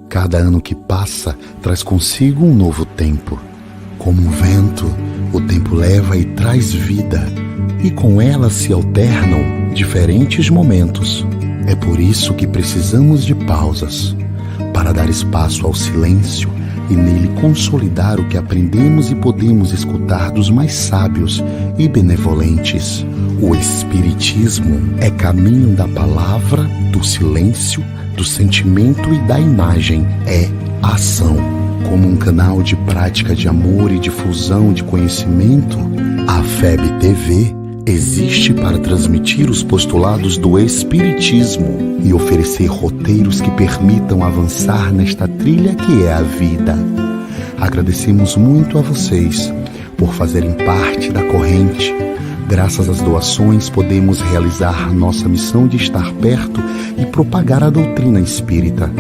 Cada ano que passa traz consigo um novo tempo. Como um vento, o tempo leva e traz vida, e com ela se alternam diferentes momentos. É por isso que precisamos de pausas, para dar espaço ao silêncio e nele consolidar o que aprendemos e podemos escutar dos mais sábios e benevolentes. O Espiritismo é caminho da palavra, do silêncio, do sentimento e da imagem. É ação. Como um canal de prática de amor e difusão de conhecimento, a FEB TV existe para transmitir os postulados do Espiritismo e oferecer roteiros que permitam avançar nesta trilha que é a vida. Agradecemos muito a vocês por fazerem parte da corrente. Graças às doações, podemos realizar nossa missão de estar perto e propagar a doutrina espírita.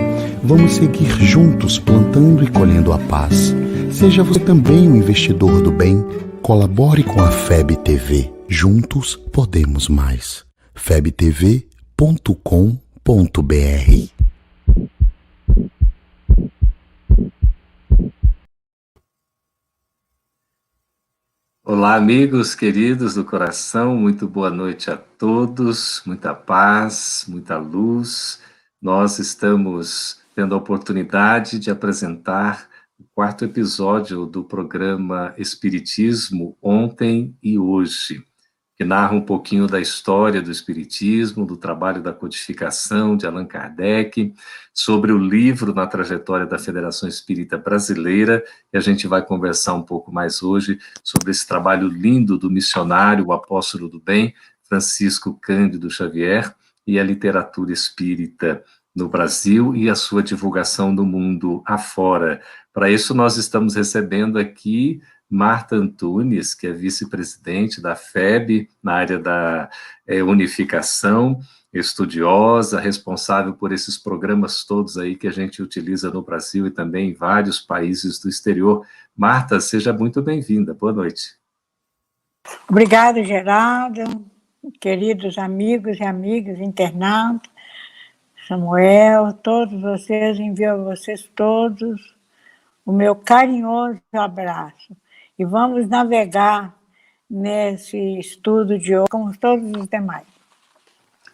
Vamos seguir juntos plantando e colhendo a paz. Seja você também um investidor do bem. Colabore com a FEB TV. Juntos podemos mais. febtv.com.br. Olá, amigos queridos do coração, muito boa noite a todos, muita paz, muita luz. Nós estamos tendo a oportunidade de apresentar o quarto episódio do programa Espiritismo Ontem e Hoje, que narra um pouquinho da história do Espiritismo, do trabalho da codificação de Allan Kardec, sobre o livro Na Trajetória da Federação Espírita Brasileira, e a gente vai conversar um pouco mais hoje sobre esse trabalho lindo do missionário, o apóstolo do bem, Francisco Cândido Xavier, e a literatura espírita no Brasil e a sua divulgação no mundo afora. Para isso, nós estamos recebendo aqui Marta Antunes, que é vice-presidente da FEB, na área da unificação, estudiosa, responsável por esses programas todos aí que a gente utiliza no Brasil e também em vários países do exterior. Marta, seja muito bem-vinda. Boa noite. Obrigada, Geraldo, queridos amigos e amigas, internautas, Samuel, todos vocês, envio a vocês todos o meu carinhoso abraço. E vamos navegar nesse estudo de hoje, como todos os demais.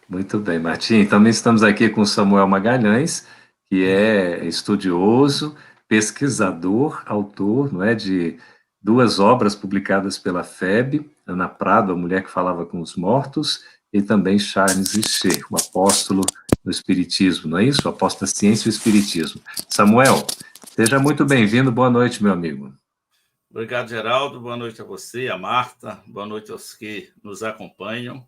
Muito bem, Martim. Também estamos aqui com Samuel Magalhães, que é estudioso, pesquisador, autor, não é, de duas obras publicadas pela FEB, Ana Prado, a Mulher que Falava com os Mortos, e também Charles Richer, o apóstolo do Espiritismo, não é isso? O apóstolo da ciência e o Espiritismo. Samuel, seja muito bem-vindo, boa noite, meu amigo. Obrigado, Geraldo. Boa noite a você, a Marta. Boa noite aos que nos acompanham.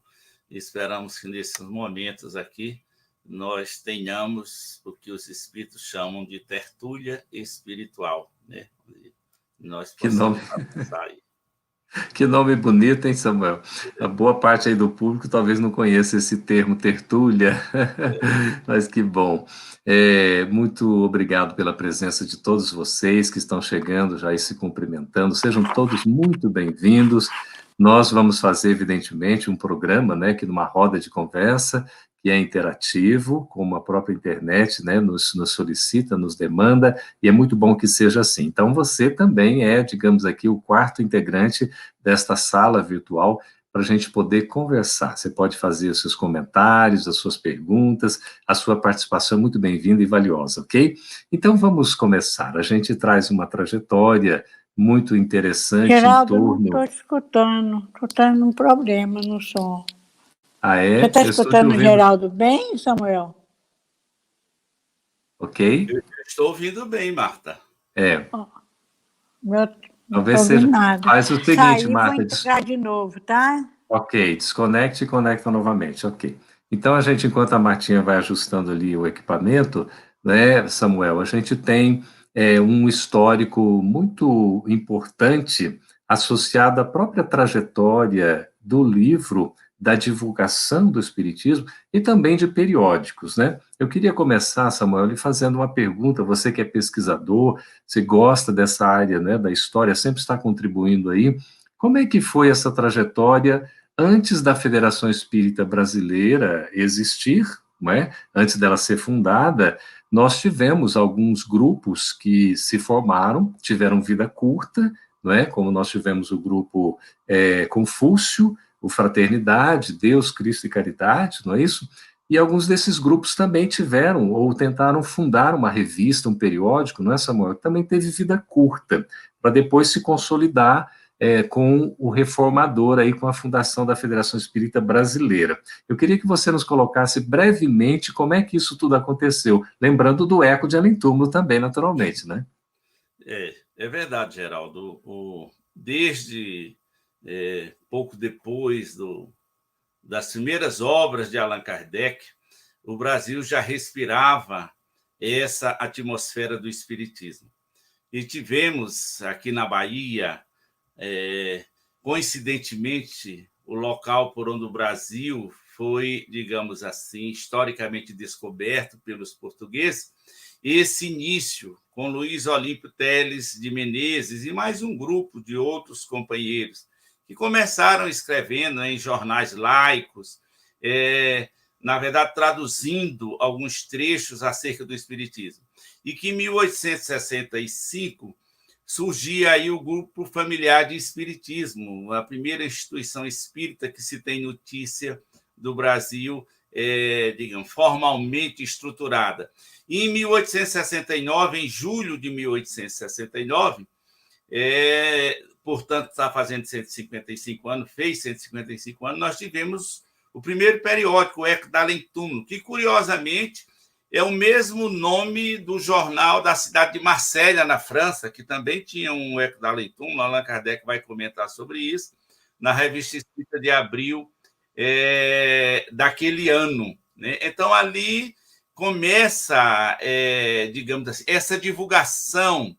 Esperamos que nesses momentos aqui nós tenhamos o que os espíritos chamam de tertúlia espiritual, né? Nós possamos passar aí. Que nome bonito, hein, Samuel? A boa parte aí do público talvez não conheça esse termo tertúlia, mas que bom. Muito obrigado pela presença de todos vocês que estão chegando já e se cumprimentando. Sejam todos muito bem-vindos. Nós vamos fazer, evidentemente, um programa, né, que numa roda de conversa, que é interativo, como a própria internet, né, nos solicita, nos demanda, e é muito bom que seja assim. Então, você também é, digamos aqui, o quarto integrante desta sala virtual para a gente poder conversar. Você pode fazer os seus comentários, as suas perguntas, a sua participação é muito bem-vinda e valiosa, ok? Então, vamos começar. A gente traz uma trajetória muito interessante. Geraldo, em torno... não estou escutando um problema no som. Ah, é? Você está escutando o Geraldo bem, Samuel? Ok. Eu estou ouvindo bem, Marta. Talvez seja. Nada. Faz o seguinte, Saí, Marta. Vou entrar de novo, tá? Ok, desconecte e conecta novamente, ok. Então, a gente, enquanto a Martinha vai ajustando ali o equipamento, né, Samuel, a gente tem um histórico muito importante associado à própria trajetória do livro, da divulgação do Espiritismo e também de periódicos, né? Eu queria começar, Samuel, lhe fazendo uma pergunta, você que é pesquisador, você gosta dessa área, né, da história, sempre está contribuindo aí, como é que foi essa trajetória antes da Federação Espírita Brasileira existir, não é? Antes dela ser fundada, nós tivemos alguns grupos que se formaram, tiveram vida curta, não é? Como nós tivemos o grupo Confúcio, o Fraternidade, Deus, Cristo e Caridade, não é isso? E alguns desses grupos também tiveram, ou tentaram fundar uma revista, um periódico, não é, Samuel? Que também teve vida curta, para depois se consolidar com o reformador, aí, com a fundação da Federação Espírita Brasileira. Eu queria que você nos colocasse brevemente como é que isso tudo aconteceu, lembrando do eco de Além Túmulo também, naturalmente, né? É verdade, Geraldo. Desde pouco depois das primeiras obras de Allan Kardec, o Brasil já respirava essa atmosfera do espiritismo. E tivemos aqui na Bahia, coincidentemente, o local por onde o Brasil foi, digamos assim, historicamente descoberto pelos portugueses, esse início com Luiz Olímpio Teles de Menezes e mais um grupo de outros companheiros que começaram escrevendo em jornais laicos, na verdade, traduzindo alguns trechos acerca do espiritismo. E que em 1865 surgia aí o Grupo Familiar de Espiritismo, a primeira instituição espírita que se tem notícia do Brasil, digamos, formalmente estruturada. E em 1869, em julho de 1869, portanto, está fazendo 155 anos, fez 155 anos, nós tivemos o primeiro periódico, o Eco d'Além Túmulo, que, curiosamente, é o mesmo nome do jornal da cidade de Marselha, na França, que também tinha um Eco d'Além Túmulo. Allan Kardec vai comentar sobre isso, na Revista Espírita de abril daquele ano, né? Então, ali começa, digamos assim, essa divulgação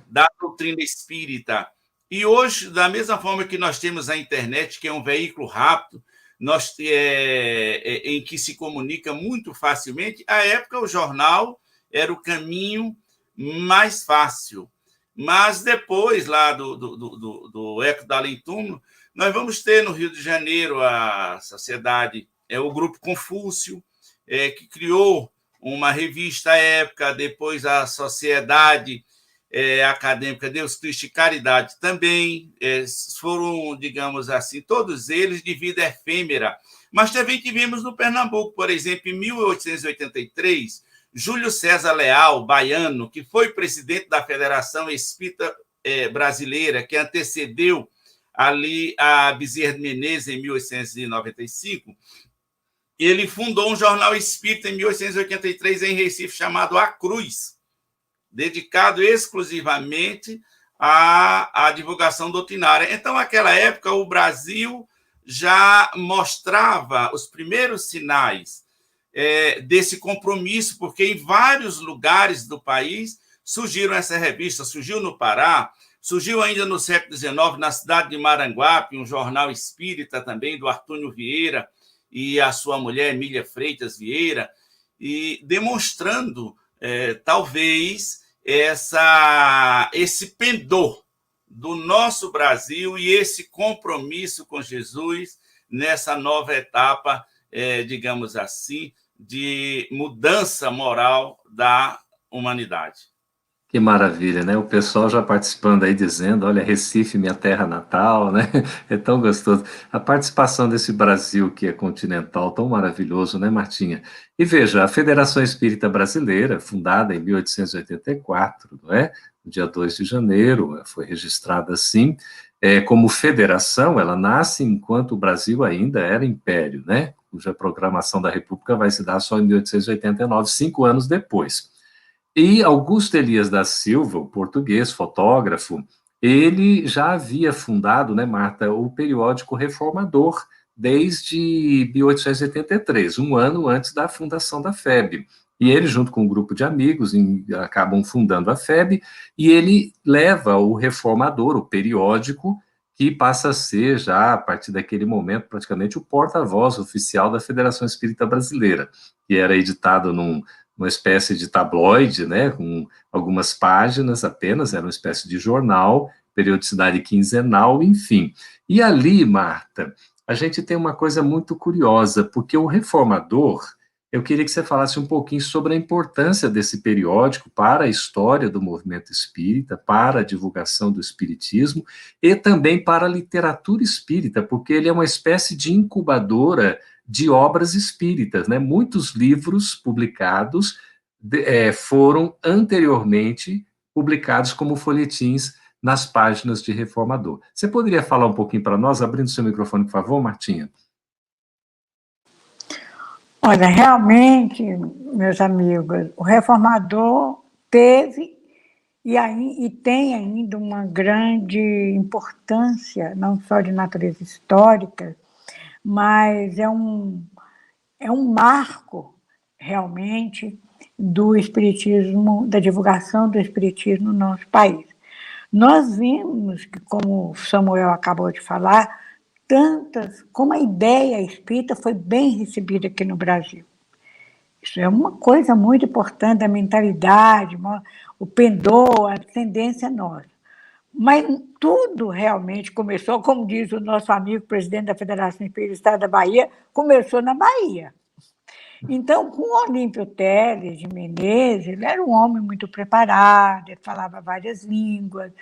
da doutrina espírita. E hoje, da mesma forma que nós temos a internet, que é um veículo rápido, em que se comunica muito facilmente, à época o jornal era o caminho mais fácil. Mas depois, lá do Eco d'Além Túmulo, nós vamos ter no Rio de Janeiro a sociedade, o Grupo Confúcio, que criou uma revista à época, depois a Sociedade Acadêmica Deus, Cristo e Caridade também, foram, digamos assim, todos eles de vida efêmera. Mas também tivemos no Pernambuco, por exemplo, em 1883, Júlio César Leal, baiano, que foi presidente da Federação Espírita Brasileira, que antecedeu ali a Bezerra de Menezes em 1895, ele fundou um jornal espírita em 1883 em Recife, chamado A Cruz, dedicado exclusivamente à divulgação doutrinária. Então, naquela época, o Brasil já mostrava os primeiros sinais desse compromisso, porque em vários lugares do país surgiram essa revista. Surgiu no Pará, surgiu ainda no século XIX, na cidade de Maranguape, um jornal espírita também, do Artúnio Vieira e a sua mulher, Emília Freitas Vieira, e demonstrando, talvez, esse pendor do nosso Brasil e esse compromisso com Jesus nessa nova etapa, digamos assim, de mudança moral da humanidade. Que maravilha, né? O pessoal já participando aí, dizendo, olha, Recife, minha terra natal, né? É tão gostoso. A participação desse Brasil que é continental, tão maravilhoso, né, Martinha? E veja, a Federação Espírita Brasileira, fundada em 1884, não é? No dia 2 de janeiro, foi registrada assim, como federação. Ela nasce enquanto o Brasil ainda era império, né? Cuja programação da República vai se dar só em 1889, 5 anos depois. E Augusto Elias da Silva, o português, fotógrafo, ele já havia fundado, né, Marta, o periódico Reformador, desde 1883, um ano antes da fundação da FEB. E ele, junto com um grupo de amigos, acabam fundando a FEB, e ele leva o Reformador, o periódico, que passa a ser, já a partir daquele momento, praticamente o porta-voz oficial da Federação Espírita Brasileira, que era editado uma espécie de tabloide, né, com algumas páginas apenas, era uma espécie de jornal, periodicidade quinzenal, enfim. E ali, Marta, a gente tem uma coisa muito curiosa, porque o Reformador, eu queria que você falasse um pouquinho sobre a importância desse periódico para a história do movimento espírita, para a divulgação do espiritismo e também para a literatura espírita, porque ele é uma espécie de incubadora de obras espíritas, né? Muitos livros publicados foram anteriormente publicados como folhetins nas páginas de Reformador. Você poderia falar um pouquinho para nós, abrindo seu microfone, por favor, Martinha? Olha, realmente, meus amigos, o Reformador teve e tem ainda uma grande importância, não só de natureza histórica, mas é um marco, realmente, do espiritismo, da divulgação do espiritismo no nosso país. Nós vimos que, como o Samuel acabou de falar, como a ideia espírita foi bem recebida aqui no Brasil. Isso é uma coisa muito importante, a mentalidade, o pendor, a tendência nossa. Mas tudo realmente começou, como diz o nosso amigo presidente da Federação Espírita do Estado da Bahia, começou na Bahia. Então, com o Olímpio Teles de Menezes, ele era um homem muito preparado, ele falava várias línguas,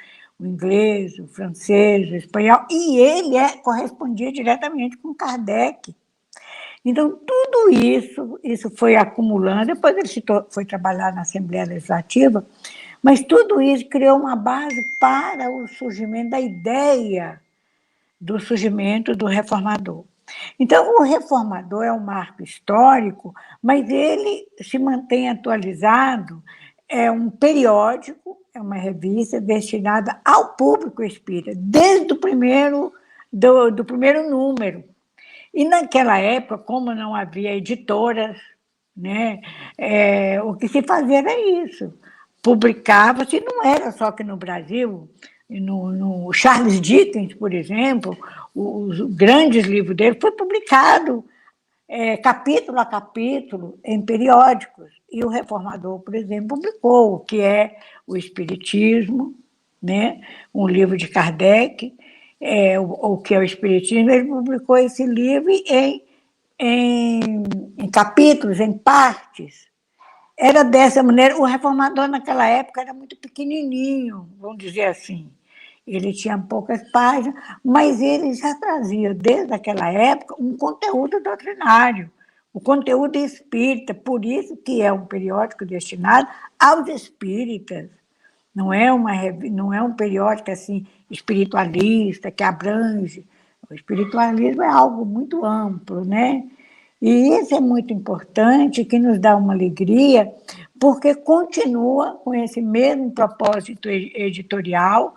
o inglês, o francês, o espanhol, e ele correspondia diretamente com Kardec. Então, tudo isso foi acumulando, depois ele foi trabalhar na Assembleia Legislativa, mas tudo isso criou uma base para o surgimento da ideia do surgimento do Reformador. Então, o Reformador é um marco histórico, mas ele se mantém atualizado, é um periódico, é uma revista destinada ao público espírita, desde o primeiro número. E naquela época, como não havia editoras, né, o que se fazia era isso. Publicava-se, não era só que no Brasil, no Charles Dickens, por exemplo, os grandes livros dele foi publicado capítulo a capítulo em periódicos. E o Reformador, por exemplo, publicou o que é o Espiritismo, né, um livro de Kardec, o que é o Espiritismo. Ele publicou esse livro em capítulos, em partes. Era dessa maneira. O Reformador, naquela época, era muito pequenininho, vamos dizer assim. Ele tinha poucas páginas, mas ele já trazia, desde aquela época, um conteúdo doutrinário, o conteúdo espírita. Por isso que é um periódico destinado aos espíritas. Não é um periódico assim, espiritualista, que abrange. O espiritualismo é algo muito amplo, né? E isso é muito importante, que nos dá uma alegria, porque continua com esse mesmo propósito editorial,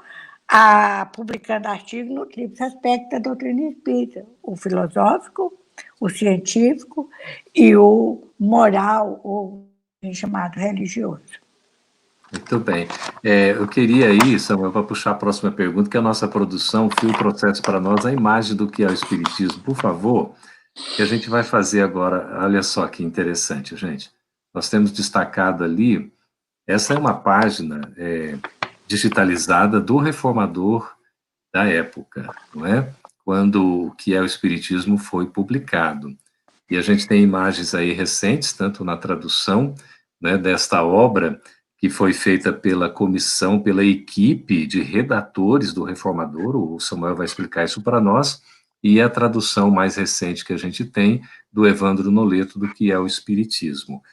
publicando artigos no tríplice aspecto da doutrina espírita: o filosófico, o científico e o moral, ou chamado religioso. Muito bem. Eu queria aí, Samuel, para puxar a próxima pergunta, que a nossa produção fez o processo para nós, a imagem do que é o Espiritismo, por favor, que a gente vai fazer agora. Olha só que interessante, gente. Nós temos destacado ali, essa é uma página digitalizada do Reformador da época, não é? Quando o que é o Espiritismo foi publicado. E a gente tem imagens aí recentes, tanto na tradução, né, desta obra, que foi feita pela comissão, pela equipe de redatores do Reformador, o Samuel vai explicar isso para nós, e a tradução mais recente que a gente tem, do Evandro Noleto, do que é o Espiritismo.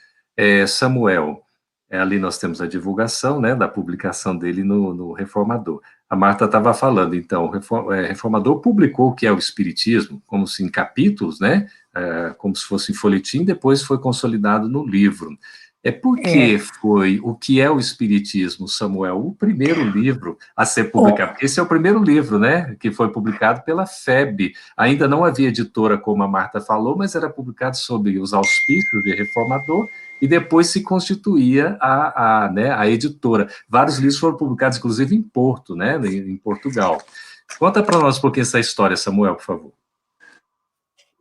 Samuel, ali nós temos a divulgação, né, da publicação dele no Reformador. A Marta estava falando, então, o Reformador publicou o que é o Espiritismo, como se em capítulos, né, como se fosse em folhetim, depois foi consolidado no livro. Por que foi o que é o Espiritismo, Samuel, o primeiro livro a ser publicado? Porque esse é o primeiro livro, né, que foi publicado pela FEB. Ainda não havia editora, como a Marta falou, mas era publicado sob os auspícios de Reformador, e depois se constituía a editora. Vários livros foram publicados, inclusive, em Porto, né, em Portugal. Conta para nós um pouquinho essa história, Samuel, por favor.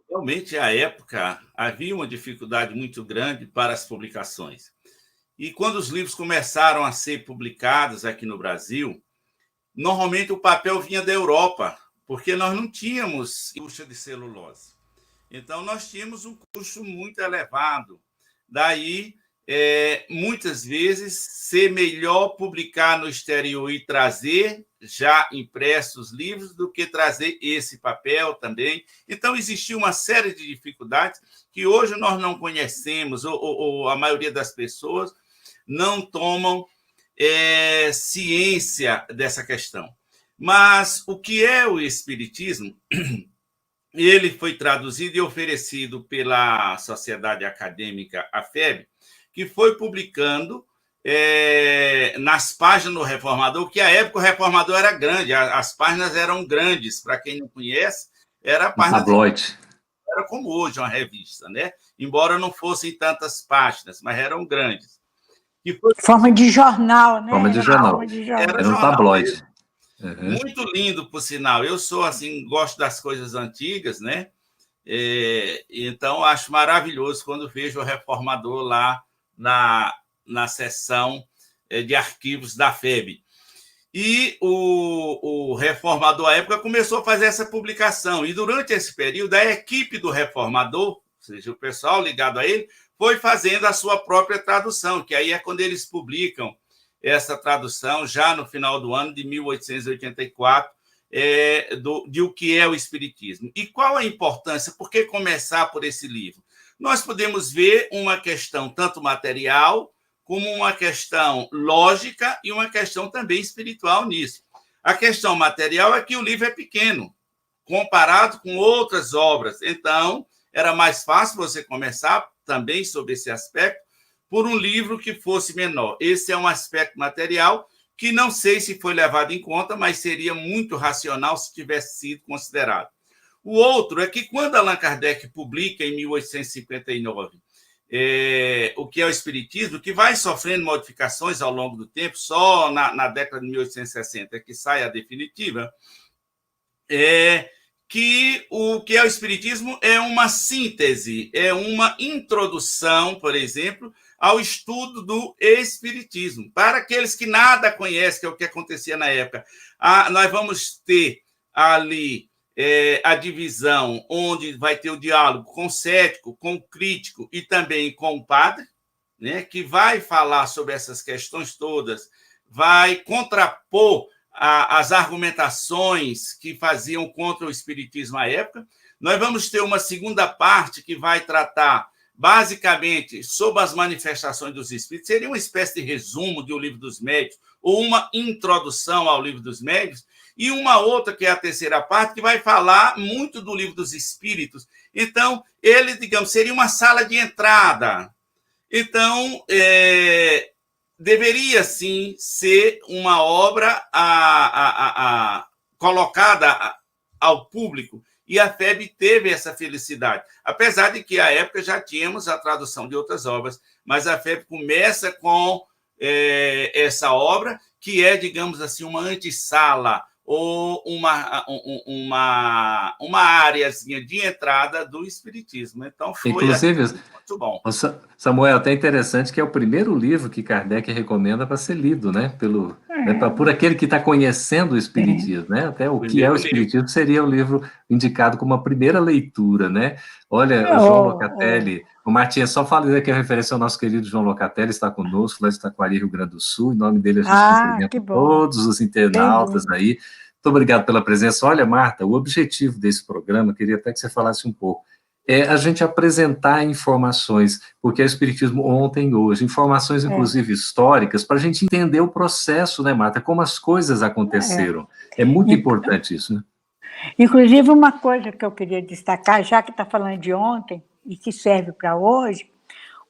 Realmente, à época, havia uma dificuldade muito grande para as publicações. E quando os livros começaram a ser publicados aqui no Brasil, normalmente o papel vinha da Europa, porque nós não tínhamos indústria de celulose. Então, nós tínhamos um custo muito elevado Daí, muitas vezes, ser melhor publicar no exterior e trazer já impressos livros do que trazer esse papel também. Então, existiu uma série de dificuldades que hoje nós não conhecemos, ou a maioria das pessoas não tomam ciência dessa questão. Mas o que é o Espiritismo? Ele foi traduzido e oferecido pela Sociedade Acadêmica AFEB, que foi publicando nas páginas do Reformador, que à época o Reformador era grande, as páginas eram grandes, para quem não conhece, era a página... Tabloide. Era como hoje uma revista, né? Embora não fossem tantas páginas, mas eram grandes. E foi... Forma de jornal, né? Forma de jornal. Era um tabloide. Uhum. Muito lindo, por sinal. Eu sou assim, gosto das coisas antigas, né? Então, acho maravilhoso quando vejo o Reformador lá na seção de arquivos da FEB. E o Reformador, à época, começou a fazer essa publicação. E, durante esse período, a equipe do Reformador, ou seja, o pessoal ligado a ele, foi fazendo a sua própria tradução, que aí é quando eles publicam essa tradução, já no final do ano de 1884, de o que é o Espiritismo. E qual a importância? Por que começar por esse livro? Nós podemos ver uma questão tanto material, como uma questão lógica e uma questão também espiritual nisso. A questão material é que o livro é pequeno, comparado com outras obras. Então, era mais fácil você começar também sobre esse aspecto, por um livro que fosse menor. Esse é um aspecto material que não sei se foi levado em conta, mas seria muito racional se tivesse sido considerado. O outro é que, quando Allan Kardec publica, em 1859, o que é o Espiritismo, que vai sofrendo modificações ao longo do tempo, só na década de 1860 que sai a definitiva, que o que é o Espiritismo é uma síntese, é uma introdução, por exemplo, ao estudo do Espiritismo. Para aqueles que nada conhecem, que é o que acontecia na época, nós vamos ter ali a divisão, onde vai ter o diálogo com o cético, com o crítico e também com o padre, né, que vai falar sobre essas questões todas, vai contrapor as argumentações que faziam contra o Espiritismo à época. Nós vamos ter uma segunda parte que vai tratar basicamente sobre as manifestações dos espíritos, seria uma espécie de resumo do Livro dos Médiuns, ou uma introdução ao Livro dos Médiuns, e uma outra, que é a terceira parte, que vai falar muito do Livro dos Espíritos. Então, ele, digamos, seria uma sala de entrada. Então, deveria, sim, ser uma obra colocada ao público, e a FEB teve essa felicidade, apesar de que, à época, já tínhamos a tradução de outras obras, mas a FEB começa com essa obra, que é, digamos assim, uma antessala, ou uma áreazinha de entrada do Espiritismo. Então, foi inclusive, muito bom. Samuel, até interessante que é o primeiro livro que Kardec recomenda para ser lido, né? Por aquele que está conhecendo o Espiritismo, né? Até o que é o Espiritismo seria o livro indicado como a primeira leitura, né? Olha, o João Locatelli, o Martinha, só fala que é referência ao nosso querido João Locatelli, está conosco, lá de Taquari, Rio Grande do Sul, em nome dele a gente cumprimenta todos os internautas aí. Muito obrigado pela presença. Olha, Marta, o objetivo desse programa, queria até que você falasse um pouco, é a gente apresentar informações, porque é o Espiritismo ontem e hoje, informações, inclusive, históricas, para a gente entender o processo, né, Marta, como as coisas aconteceram. É muito importante isso, né? Inclusive, uma coisa que eu queria destacar, já que está falando de ontem, e que serve para hoje,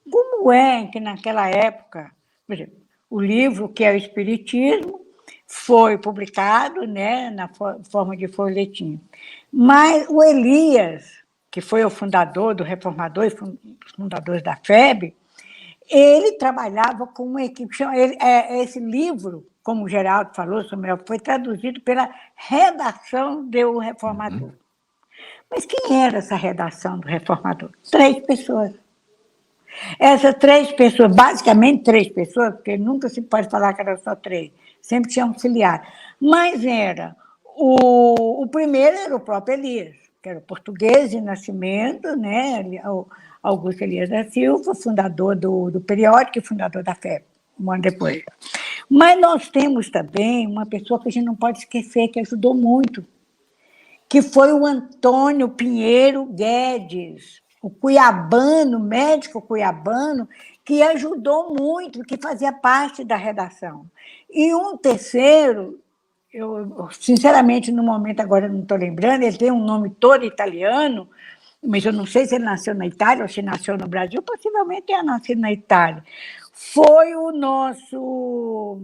como é que, naquela época, por exemplo, o livro, que é o Espiritismo, foi publicado, né, na forma de folhetim. Mas o Elias, que foi o fundador do Reformador e fundadores da FEB, ele trabalhava com uma equipe. Esse livro, como o Geraldo falou, Samuel, foi traduzido pela redação do Reformador. Mas quem era essa redação do Reformador? 3 pessoas. Essas 3 pessoas, basicamente 3 pessoas, porque nunca se pode falar que eram só 3, sempre tinha auxiliar. Mas era o primeiro era o próprio Elias. que era português de nascimento, né? Augusto Elias da Silva, fundador do periódico e fundador da FEB, um ano depois. Mas nós temos também uma pessoa que a gente não pode esquecer, que ajudou muito, que foi o Antônio Pinheiro Guedes, o cuiabano, médico cuiabano, que ajudou muito, que fazia parte da redação. E um terceiro, eu sinceramente, no momento agora não estou lembrando, ele tem um nome todo italiano, mas eu não sei se ele nasceu na Itália ou se nasceu no Brasil, possivelmente tenha nascido na Itália. Foi o nosso...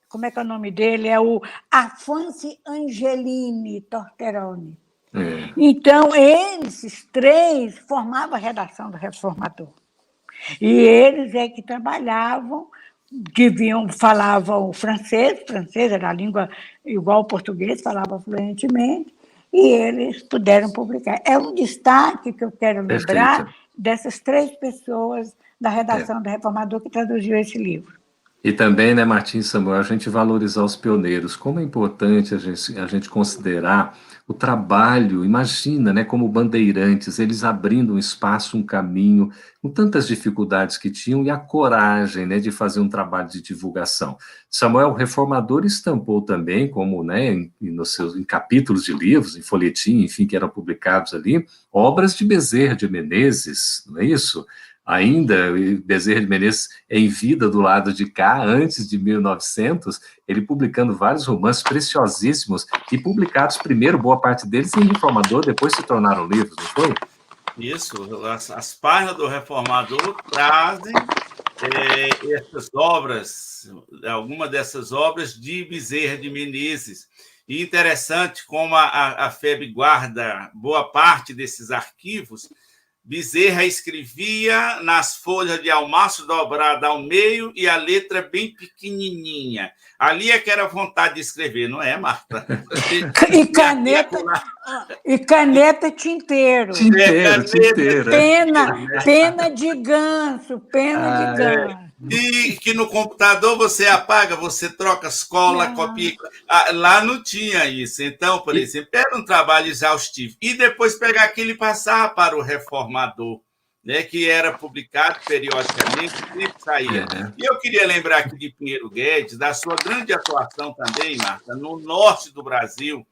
Como é que é o nome dele? É o Afonso Angelini Torteroni. Então, esses três formavam a redação do Reformador. E eles é que trabalhavam, falavam francês era a língua igual ao português, falavam fluentemente, e eles puderam publicar. É um destaque que eu quero lembrar dessas três pessoas da redação do Reformador que traduziu esse livro. E também, né, Martim e Samuel, a gente valorizar os pioneiros. Como é importante a gente considerar o trabalho, imagina, né, como bandeirantes, eles abrindo um espaço, um caminho, com tantas dificuldades que tinham, e a coragem, né, de fazer um trabalho de divulgação. Samuel, o Reformador, estampou também, como, né, em capítulos de livros, em folhetim, enfim, que eram publicados ali, obras de Bezerra de Menezes, não é isso? Ainda, Bezerra de Menezes em vida do lado de cá, antes de 1900, ele publicando vários romances preciosíssimos e publicados primeiro, boa parte deles em Reformador, depois se tornaram livros, não foi? Isso, as páginas do Reformador trazem essas obras, algumas dessas obras de Bezerra de Menezes. E interessante como a FEB guarda boa parte desses arquivos. Bezerra escrevia nas folhas de almaço dobrada ao meio e a letra bem pequenininha. Ali é que era vontade de escrever, não é, Marta? E caneta tinteiro. Tinteiro. Pena de ganso, pena de ganso. E que no computador você apaga, você troca cola, copia. Lá não tinha isso. Então, por exemplo, era um trabalho exaustivo. E depois pegar aquilo e passar para o Reformador, né, que era publicado periodicamente, sempre saía. E eu queria lembrar aqui de Pinheiro Guedes, da sua grande atuação também, Marta, no norte do Brasil,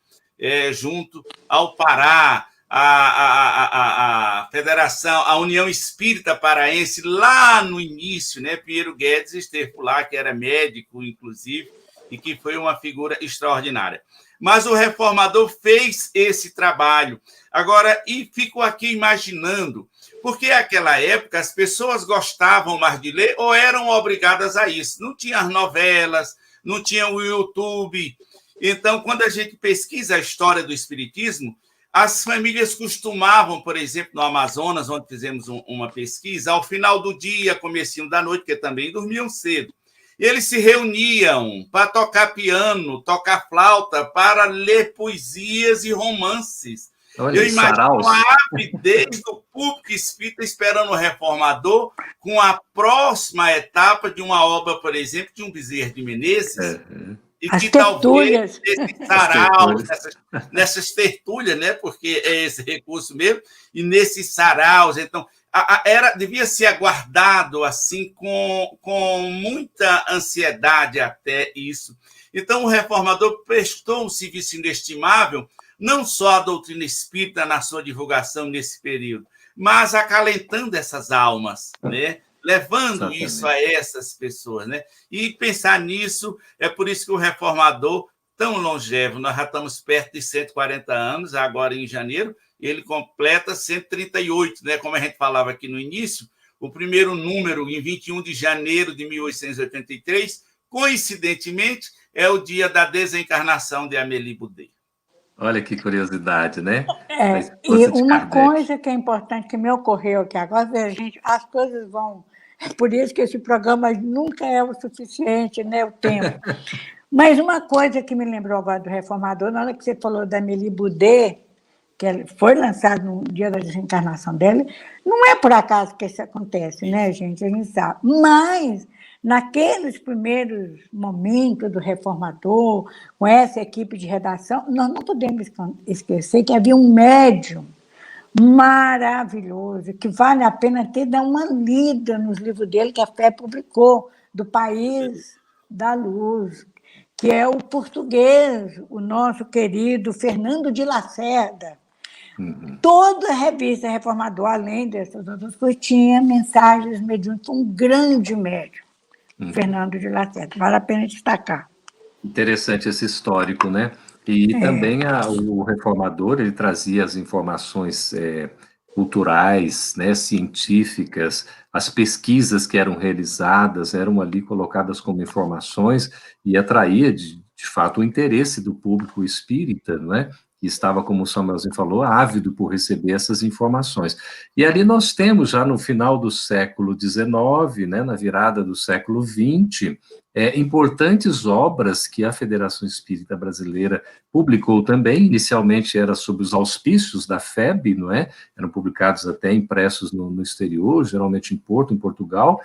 junto ao Pará, a Federação, a União Espírita Paraense, lá no início, né? Pinheiro Guedes esteve por lá, que era médico, inclusive, e que foi uma figura extraordinária. Mas o Reformador fez esse trabalho. Agora, e fico aqui imaginando, porque naquela época as pessoas gostavam mais de ler ou eram obrigadas a isso. Não tinha as novelas, não tinha o YouTube. Então, quando a gente pesquisa a história do Espiritismo, as famílias costumavam, por exemplo, no Amazonas, onde fizemos uma pesquisa, ao final do dia, comecinho da noite, porque também dormiam cedo, e eles se reuniam para tocar piano, tocar flauta, para ler poesias e romances. Olha, eu imagino a avidez do público espírita esperando o Reformador com a próxima etapa de uma obra, por exemplo, de um Bezerra de Menezes, e que talvez nesses saraus, nessas tertúlias, né? Porque é esse recurso mesmo, e nesses saraus, então, devia ser aguardado assim com muita ansiedade até isso. Então, o Reformador prestou um serviço inestimável, não só à doutrina espírita na sua divulgação nesse período, mas acalentando essas almas, né? Levando isso a essas pessoas, né? E pensar nisso, é por isso que o Reformador, tão longevo, nós já estamos perto de 140 anos, agora em janeiro, ele completa 138, né? Como a gente falava aqui no início, o primeiro número, em 21 de janeiro de 1883, coincidentemente, é o dia da desencarnação de Amélie Boudet. Olha que curiosidade, né? E uma coisa que é importante, que me ocorreu aqui agora, as coisas vão... Por isso que esse programa nunca é o suficiente, né, o tempo. Mas uma coisa que me lembrou agora do Reformador, na hora que você falou da Amélie Boudet, que foi lançado no dia da desencarnação dele, não é por acaso que isso acontece, né, gente? A gente sabe. Mas, naqueles primeiros momentos do reformador, com essa equipe de redação, nós não podemos esquecer que havia um médium maravilhoso, que vale a pena dar uma lida nos livros dele, que a FÉ publicou, do País da Luz, que é o português, o nosso querido Fernando de Lacerda. Toda a revista Reformador, além dessas outras coisas, tinha mensagens mediúnicas, um grande médium, Fernando de Lacerda, vale a pena destacar. Interessante esse histórico, né? E também o reformador, ele trazia as informações culturais, né, científicas, as pesquisas que eram realizadas, eram ali colocadas como informações e atraía, de fato, o interesse do público espírita, não é? Que estava, como o Samuelzinho falou, ávido por receber essas informações. E ali nós temos, já no final do século XIX, né, na virada do século XX, importantes obras que a Federação Espírita Brasileira publicou também. Inicialmente era sob os auspícios da FEB, não é? Eram publicados até impressos no exterior, geralmente em Portugal,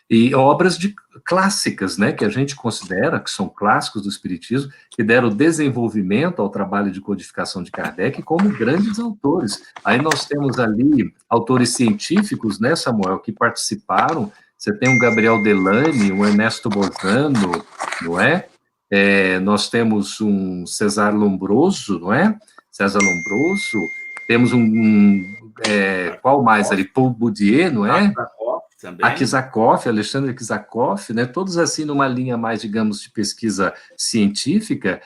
e obras clássicas, né, que a gente considera que são clássicos do Espiritismo, que deram desenvolvimento ao trabalho de codificação de Kardec como grandes autores. Aí nós temos ali autores científicos, né, Samuel, que participaram. Você tem o Gabriel Delany, o Ernesto Bozano, não é? Nós temos um César Lombroso, não é? César Lombroso. Temos qual mais ali? Paul Boudier, não é? Akizakov, Alexandre Akizakov, né? Todos assim numa linha mais, digamos, de pesquisa científica.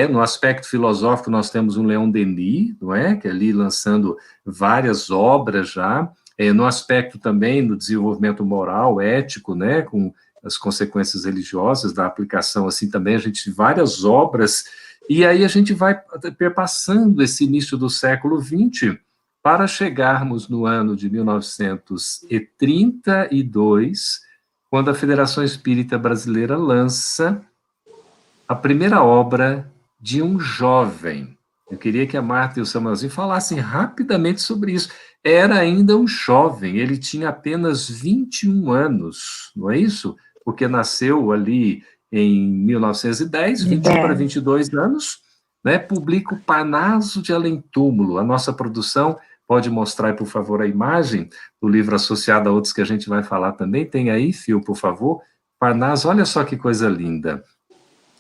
No aspecto filosófico nós temos um Leon Denis, não é? Que ali lançando várias obras já. No aspecto também do desenvolvimento moral, ético, né, com as consequências religiosas da aplicação, assim, também a gente tem várias obras, e aí a gente vai perpassando esse início do século XX para chegarmos no ano de 1932, quando a Federação Espírita Brasileira lança a primeira obra de um jovem. Eu queria que a Marta e o Samuelzinho falassem rapidamente sobre isso. Era ainda um jovem, ele tinha apenas 21 anos, não é isso? Porque nasceu ali em 1910, 21 para 22 anos, né? Publica o Parnaso de Além Túmulo. A nossa produção pode mostrar, por favor, a imagem do livro associado a outros que a gente vai falar também. Tem aí, Fio, por favor. Parnaso, olha só que coisa linda.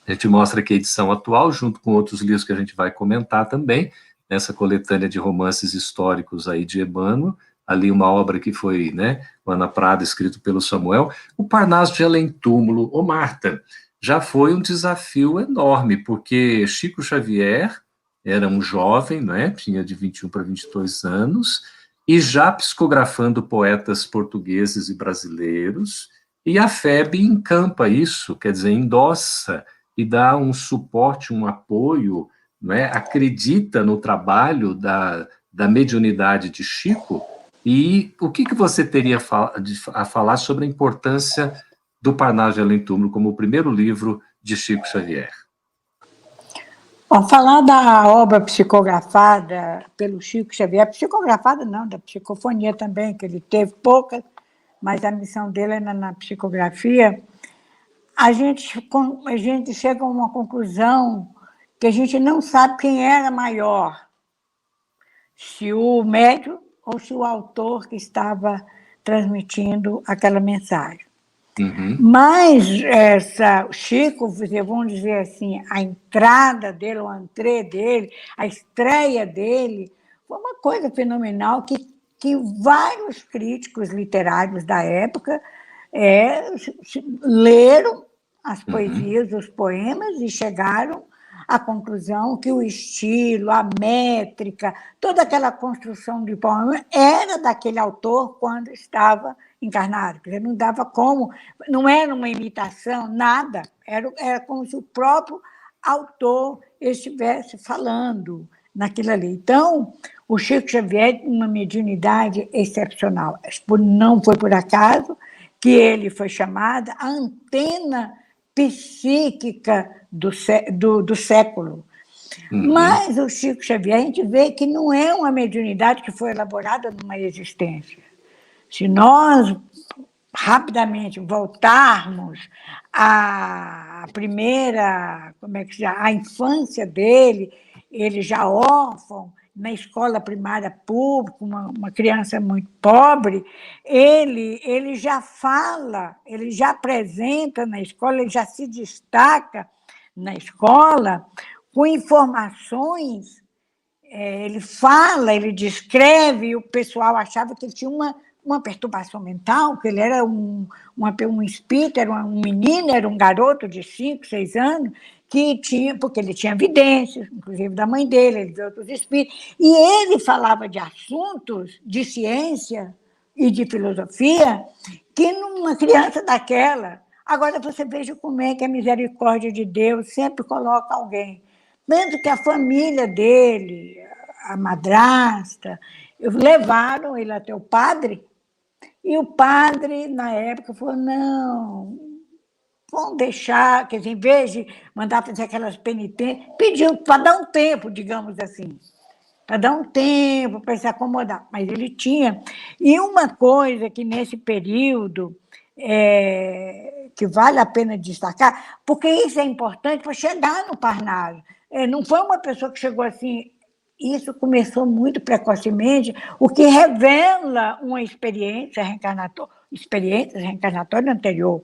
A gente mostra aqui a edição atual, junto com outros livros que a gente vai comentar também, nessa coletânea de romances históricos aí de Emmanuel, ali uma obra que foi, né, o Ana Prada, escrito pelo Samuel. O Parnaso de Além Túmulo, Marta, já foi um desafio enorme, porque Chico Xavier era um jovem, né, tinha de 21 para 22 anos, e já psicografando poetas portugueses e brasileiros, e a FEB encampa isso, quer dizer, endossa e dá um suporte, um apoio, né, acredita no trabalho da mediunidade de Chico. E o que você teria a falar sobre a importância do Parnaso de Além Túmulo como o primeiro livro de Chico Xavier? Bom, falar da obra psicografada pelo Chico Xavier, psicografada não, da psicofonia também, que ele teve poucas, mas a missão dele era na psicografia. A gente chega a uma conclusão que a gente não sabe quem era maior, se o médium ou se o autor que estava transmitindo aquela mensagem. Mas Chico, vamos dizer assim, a entrada dele, o entrée dele, a estreia dele, foi uma coisa fenomenal que vários críticos literários da época leram as poesias, os poemas, e chegaram à conclusão que o estilo, a métrica, toda aquela construção de poema era daquele autor quando estava encarnado. Quer dizer, não dava como, não era uma imitação, nada, era como se o próprio autor estivesse falando naquilo ali. Então, o Chico Xavier tem uma mediunidade excepcional. Não foi por acaso que ele foi chamado a antena psíquica do século. Mas o Chico Xavier, a gente vê que não é uma mediunidade que foi elaborada numa existência. Se nós rapidamente voltarmos à primeira, como é que se chama, a infância dele, ele já órfão, na escola primária pública, uma criança muito pobre, ele já fala, ele já apresenta na escola, ele já se destaca na escola com informações, ele fala, ele descreve, e o pessoal achava que ele tinha uma perturbação mental, que ele era um espírito, era um menino, era um garoto de 5, 6 anos, que tinha, porque ele tinha evidências, inclusive da mãe dele, ele viu outros espíritos, e ele falava de assuntos de ciência e de filosofia que numa criança daquela. Agora você veja como é que a misericórdia de Deus sempre coloca alguém. Tanto que a família dele, a madrasta, levaram ele até o padre, e o padre, na época, falou, não, vamos deixar, quer dizer, em vez de mandar fazer aquelas penitências, pediu para dar um tempo, digamos assim, para dar um tempo, para se acomodar. Mas ele tinha. E uma coisa que nesse período, que vale a pena destacar, porque isso é importante para chegar no Parnaso. Não foi uma pessoa que chegou assim. Isso começou muito precocemente, o que revela uma experiência reencarnatória anterior.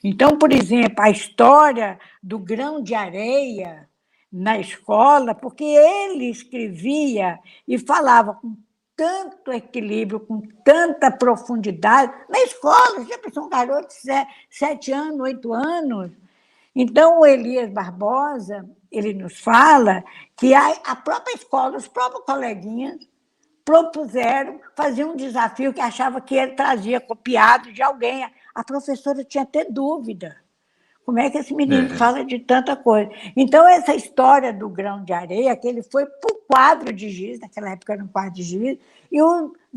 Então, por exemplo, a história do grão de areia na escola, porque ele escrevia e falava com tanto equilíbrio, com tanta profundidade, na escola, sempre são garotos de 7 anos, 8 anos. Então, o Elias Barbosa, ele nos fala que a própria escola, os próprios coleguinhas, propuseram fazer um desafio que achava que ele trazia copiado de alguém. A professora tinha até dúvida. Como é que esse menino fala de tanta coisa? Então, essa história do grão de areia, que ele foi para o quadro de giz, naquela época era um quadro de giz, e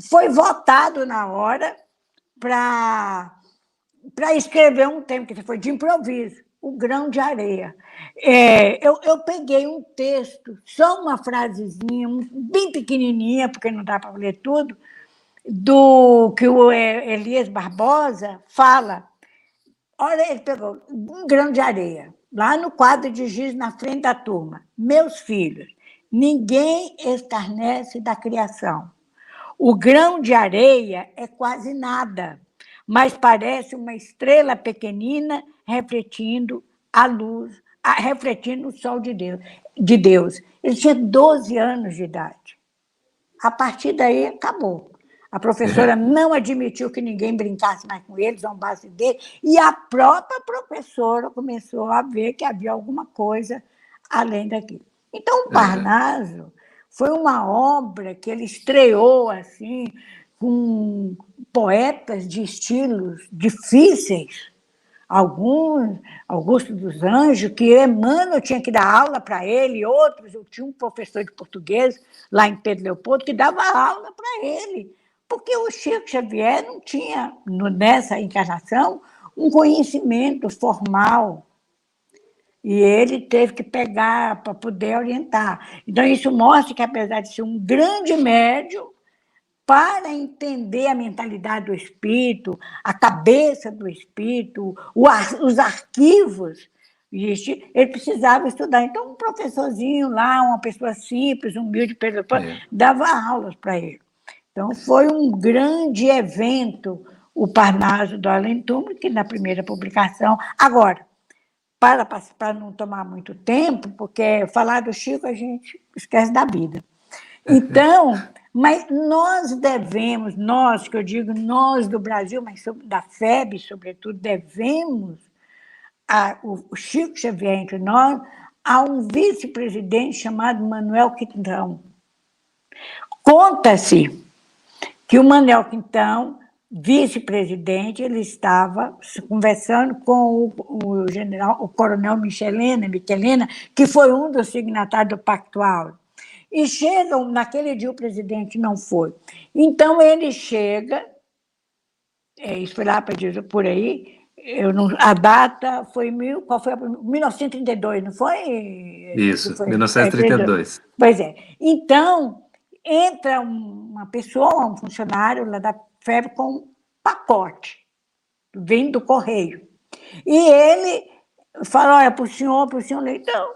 foi votado na hora para escrever um tema, que foi de improviso, o grão de areia. Eu peguei um texto, só uma frasezinha, bem pequenininha, porque não dá para ler tudo, do que o Elias Barbosa fala. Olha, ele pegou um grão de areia, lá no quadro de giz, na frente da turma. Meus filhos, ninguém escarnece da criação. O grão de areia é quase nada, mas parece uma estrela pequenina refletindo a luz, refletindo o sol de Deus. Ele tinha 12 anos de idade. A partir daí, acabou. A professora não admitiu que ninguém brincasse mais com ele, zombasse dele, e a própria professora começou a ver que havia alguma coisa além daquilo. Então, o Parnaso foi uma obra que ele estreou assim, com poetas de estilos difíceis. Alguns, Augusto dos Anjos, que Emmanuel tinha que dar aula para ele, outros, eu tinha um professor de português lá em Pedro Leopoldo que dava aula para ele, porque o Chico Xavier não tinha, nessa encarnação, um conhecimento formal, e ele teve que pegar para poder orientar. Então, isso mostra que, apesar de ser um grande médium, para entender a mentalidade do espírito, a cabeça do espírito, os arquivos, ele precisava estudar. Então, um professorzinho lá, uma pessoa simples, humilde, dava aulas para ele. Então, foi um grande evento o Parnaso do Além-Túmulo, que na primeira publicação. Agora, para não tomar muito tempo, porque falar do Chico a gente esquece da vida. Então, mas nós devemos, nós, que eu digo nós do Brasil, mas da FEB, sobretudo, devemos o Chico Xavier entre nós a um vice-presidente chamado Manuel Quintão. Conta-se que o Manuel Quintão, vice-presidente, ele estava conversando com o coronel Michelena, que foi um dos signatários do Pacto Áureo. E chegam, naquele dia o presidente não foi. Então ele chega, isso foi lá por aí, A data foi qual foi? 1932, não foi? Isso, foi 1932. Pois é. Então, entra uma pessoa, um funcionário lá da FEB com um pacote, vindo do correio. E ele fala, olha, para o senhor Leitão.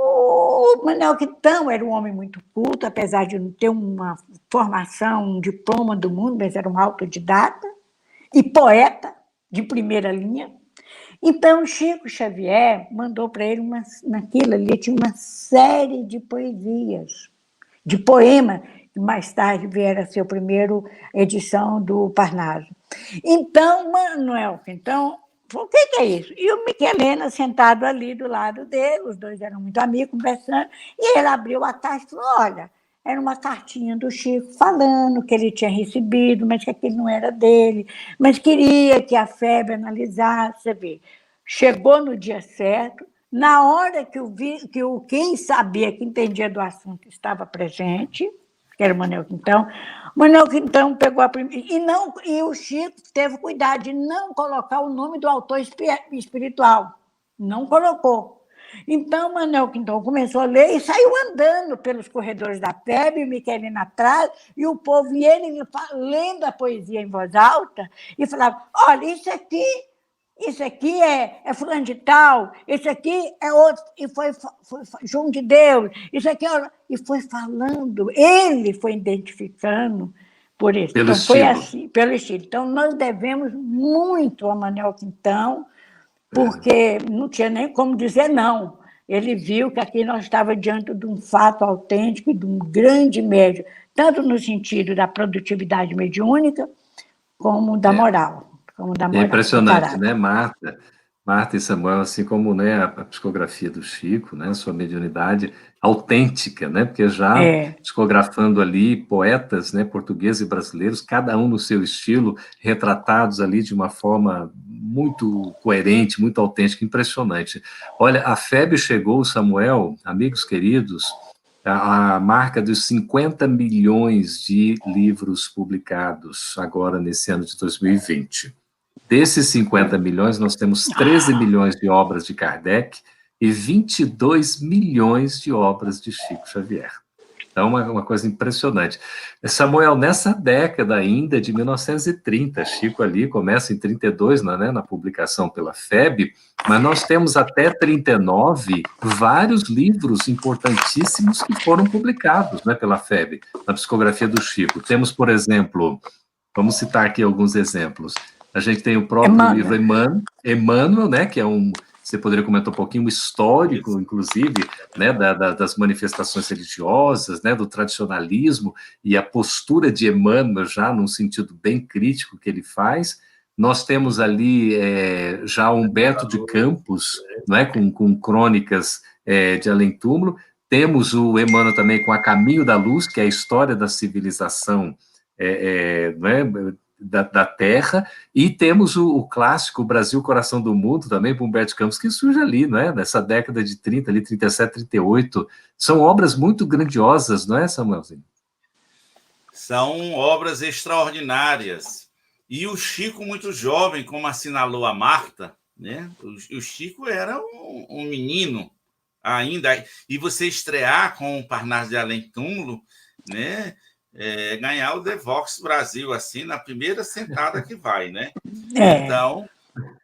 O Manuel Quintão era um homem muito culto, apesar de não ter uma formação, um diploma do mundo, mas era um autodidata e poeta de primeira linha. Então, Chico Xavier mandou para ele, naquilo ali, tinha uma série de poesias, de poema, que mais tarde vieram a ser a primeira edição do Parnaso. Então, Manuel Quintão, o que é isso? E o Michelena sentado ali do lado dele, os dois eram muito amigos, conversando, e ele abriu a caixa e falou, olha, era uma cartinha do Chico falando que ele tinha recebido, mas que aquilo não era dele, mas queria que a FEB analisasse, você vê. Chegou no dia certo, na hora que quem sabia, que entendia do assunto, estava presente, que era o Manuel Quintão. O Manuel Quintão pegou a primeira. E o Chico teve cuidado de não colocar o nome do autor espiritual. Não colocou. Então, o Manuel Quintão começou a ler e saiu andando pelos corredores da FEB, o Michelina atrás, e o povo, e ele lendo a poesia em voz alta, e falava: olha, isso aqui é fulano de tal, isso aqui é outro, e foi João de Deus, isso aqui é... E foi falando, ele foi identificando por isso. Pelo então, estilo. foi assim, pelo estilo. Então, nós devemos muito a Manuel Quintão, porque não tinha nem como dizer não. Ele viu que aqui nós estávamos diante de um fato autêntico, de um grande médium, tanto no sentido da produtividade mediúnica, como da moral. É impressionante, né, Marta e Samuel, assim como, né, a psicografia do Chico, né, sua mediunidade autêntica, né, porque já psicografando ali poetas, né, portugueses e brasileiros, cada um no seu estilo, retratados ali de uma forma muito coerente, muito autêntica, impressionante. Olha, a FEB chegou, Samuel, amigos queridos, a marca dos 50 milhões de livros publicados agora nesse ano de 2020. Desses 50 milhões, nós temos 13 milhões de obras de Kardec e 22 milhões de obras de Chico Xavier. Então, uma coisa impressionante. Samuel, nessa década ainda de 1930, Chico ali começa em 32, né, na publicação pela FEB, mas nós temos até 39 vários livros importantíssimos que foram publicados, né, pela FEB, na psicografia do Chico. Temos, por exemplo, vamos citar aqui alguns exemplos. A gente tem o próprio livro Emmanuel, né, que é você poderia comentar um pouquinho, histórico, inclusive, né, das manifestações religiosas, né, do tradicionalismo e a postura de Emmanuel já num sentido bem crítico que ele faz. Nós temos ali já Humberto de Campos, não é, com crônicas de além-túmulo. Temos o Emmanuel também com A Caminho da Luz, que é a história da civilização não é, da Terra, e temos o clássico Brasil, Coração do Mundo, também, por Humberto Campos, que surge ali, não é? Nessa década de 30, ali, 37, 38. São obras muito grandiosas, não é, Samuelzinho? São obras extraordinárias. E o Chico, muito jovem, como assinalou a Marta, né? O Chico era um menino ainda. E você estrear com o Parnaso de Além-Túmulo, né? Ganhar o Devox Brasil, assim, na primeira sentada que vai, né? Então,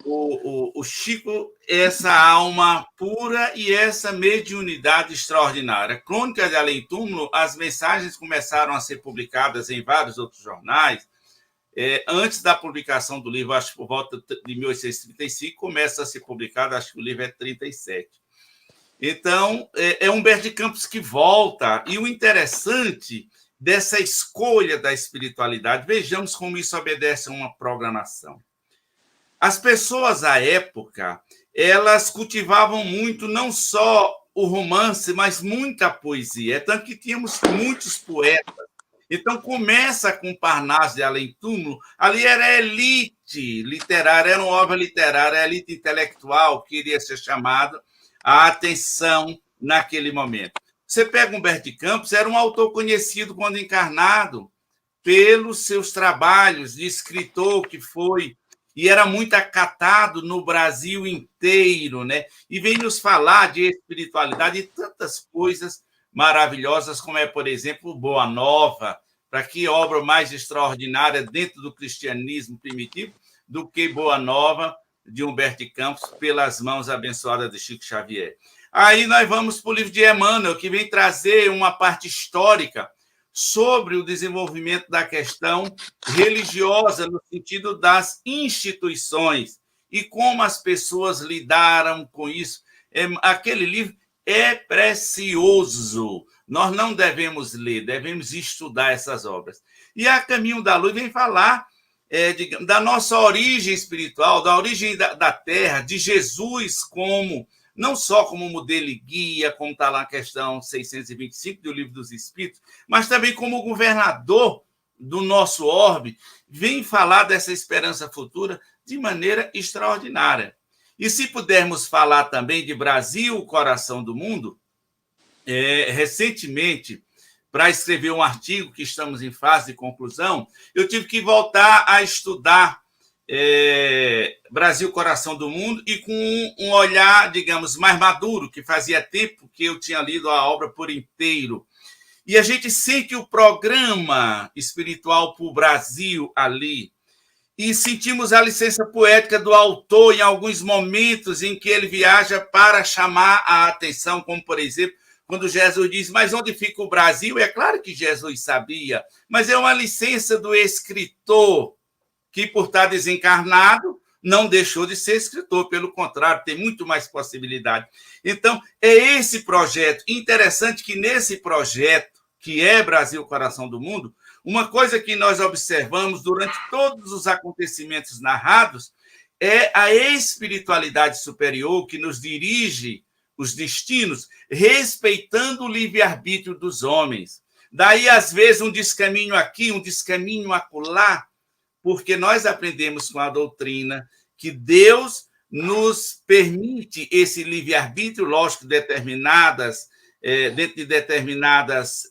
o Chico, essa alma pura e essa mediunidade extraordinária. Crônica de Além-Túmulo, as mensagens começaram a ser publicadas em vários outros jornais. Antes da publicação do livro, acho que por volta de 1835, começa a ser publicado, acho que o livro é 37. Então, é Humberto de Campos que volta, e o interessante dessa escolha da espiritualidade, vejamos como isso obedece a uma programação. As pessoas à época, elas cultivavam muito não só o romance, mas muita poesia, tanto que tínhamos muitos poetas. Então, começa com Parnaso de Além-Túmulo, ali era a elite literária, era uma obra literária, a elite intelectual que iria ser chamada a atenção naquele momento. Você pega Humberto de Campos, era um autor conhecido quando encarnado pelos seus trabalhos de escritor que foi, e era muito acatado no Brasil inteiro, né? E vem nos falar de espiritualidade e tantas coisas maravilhosas, como é, por exemplo, Boa Nova. Para que obra mais extraordinária dentro do cristianismo primitivo do que Boa Nova, de Humberto de Campos, pelas mãos abençoadas de Chico Xavier. Aí nós vamos para o livro de Emmanuel, que vem trazer uma parte histórica sobre o desenvolvimento da questão religiosa, no sentido das instituições, e como as pessoas lidaram com isso. Aquele livro é precioso. Nós não devemos ler, devemos estudar essas obras. E a Caminho da Luz vem falar da nossa origem espiritual, da origem da Terra, de Jesus como, não só como modelo e guia, como está lá na questão 625 do Livro dos Espíritos, mas também como governador do nosso orbe, vem falar dessa esperança futura de maneira extraordinária. E se pudermos falar também de Brasil, o coração do mundo, recentemente, para escrever um artigo que estamos em fase de conclusão, eu tive que voltar a estudar Brasil, coração do mundo, e com um olhar, digamos, mais maduro, que fazia tempo que eu tinha lido a obra por inteiro. E a gente sente o programa espiritual para o Brasil ali, e sentimos a licença poética do autor em alguns momentos em que ele viaja para chamar a atenção, como, por exemplo, quando Jesus diz, mas onde fica o Brasil? É claro que Jesus sabia, mas é uma licença do escritor, que, por estar desencarnado, não deixou de ser escritor, pelo contrário, tem muito mais possibilidade. Então, é esse projeto. Interessante que nesse projeto, que é Brasil, Coração do Mundo, uma coisa que nós observamos durante todos os acontecimentos narrados é a espiritualidade superior que nos dirige os destinos, respeitando o livre-arbítrio dos homens. Daí, às vezes, um descaminho aqui, um descaminho acolá, porque nós aprendemos com a doutrina que Deus nos permite esse livre-arbítrio, lógico, dentro de determinadas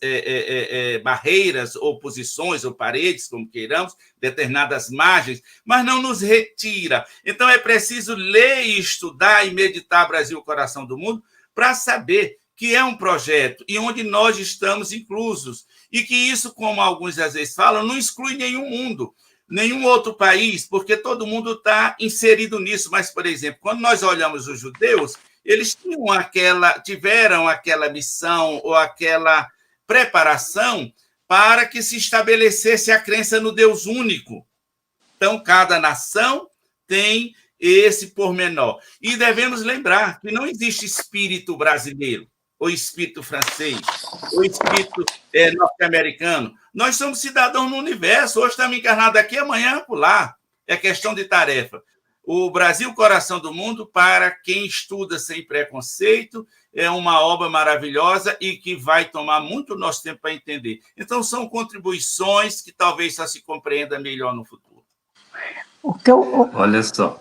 barreiras, ou posições, ou paredes, como queiramos, determinadas margens, mas não nos retira. Então, é preciso ler e estudar e meditar Brasil, Coração do Mundo, para saber que é um projeto e onde nós estamos inclusos. E que isso, como alguns às vezes falam, não exclui nenhum mundo, nenhum outro país, porque todo mundo está inserido nisso. Mas, por exemplo, quando nós olhamos os judeus, eles tiveram aquela missão ou aquela preparação para que se estabelecesse a crença no Deus único. Então, cada nação tem esse pormenor. E devemos lembrar que não existe espírito brasileiro, ou espírito francês, ou espírito norte-americano. Nós somos cidadãos no universo. Hoje estamos encarnados aqui, amanhã por lá. É questão de tarefa. O Brasil, Coração do Mundo, para quem estuda sem preconceito, é uma obra maravilhosa e que vai tomar muito nosso tempo para entender. Então, são contribuições que talvez só se compreenda melhor no futuro. Olha só.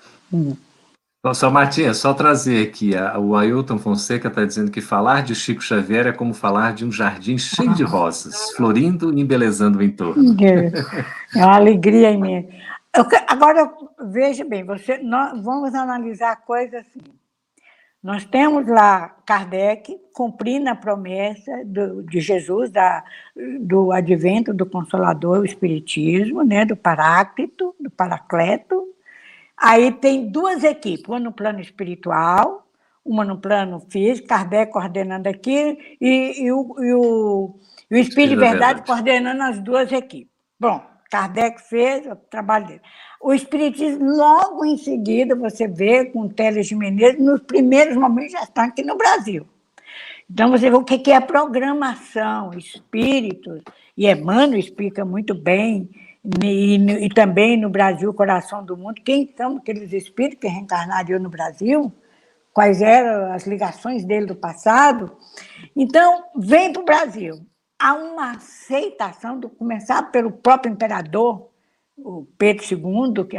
Só, Martinha, só trazer aqui, o Ailton Fonseca está dizendo que falar de Chico Xavier é como falar de um jardim cheio de rosas, florindo e embelezando o entorno. É uma alegria imensa. Agora, veja bem, nós vamos analisar a coisa assim. Nós temos lá Kardec cumprindo a promessa de Jesus, do advento do Consolador, o Espiritismo, né, do Paráclito, do Paracleto. Aí tem duas equipes, uma no plano espiritual, uma no plano físico, Kardec coordenando aqui, e o Espírito de Verdade coordenando as duas equipes. Bom, Kardec fez o trabalho dele. O Espiritismo, logo em seguida, você vê com o Teles de Menezes, nos primeiros momentos já está aqui no Brasil. Então, você vê o que é a programação, espíritos, e Emmanuel explica muito bem, e também no Brasil, Coração do Mundo, quem são aqueles espíritos que reencarnariam no Brasil, quais eram as ligações dele do passado. Então, vem para o Brasil. Há uma aceitação, começar pelo próprio imperador, o Pedro II, que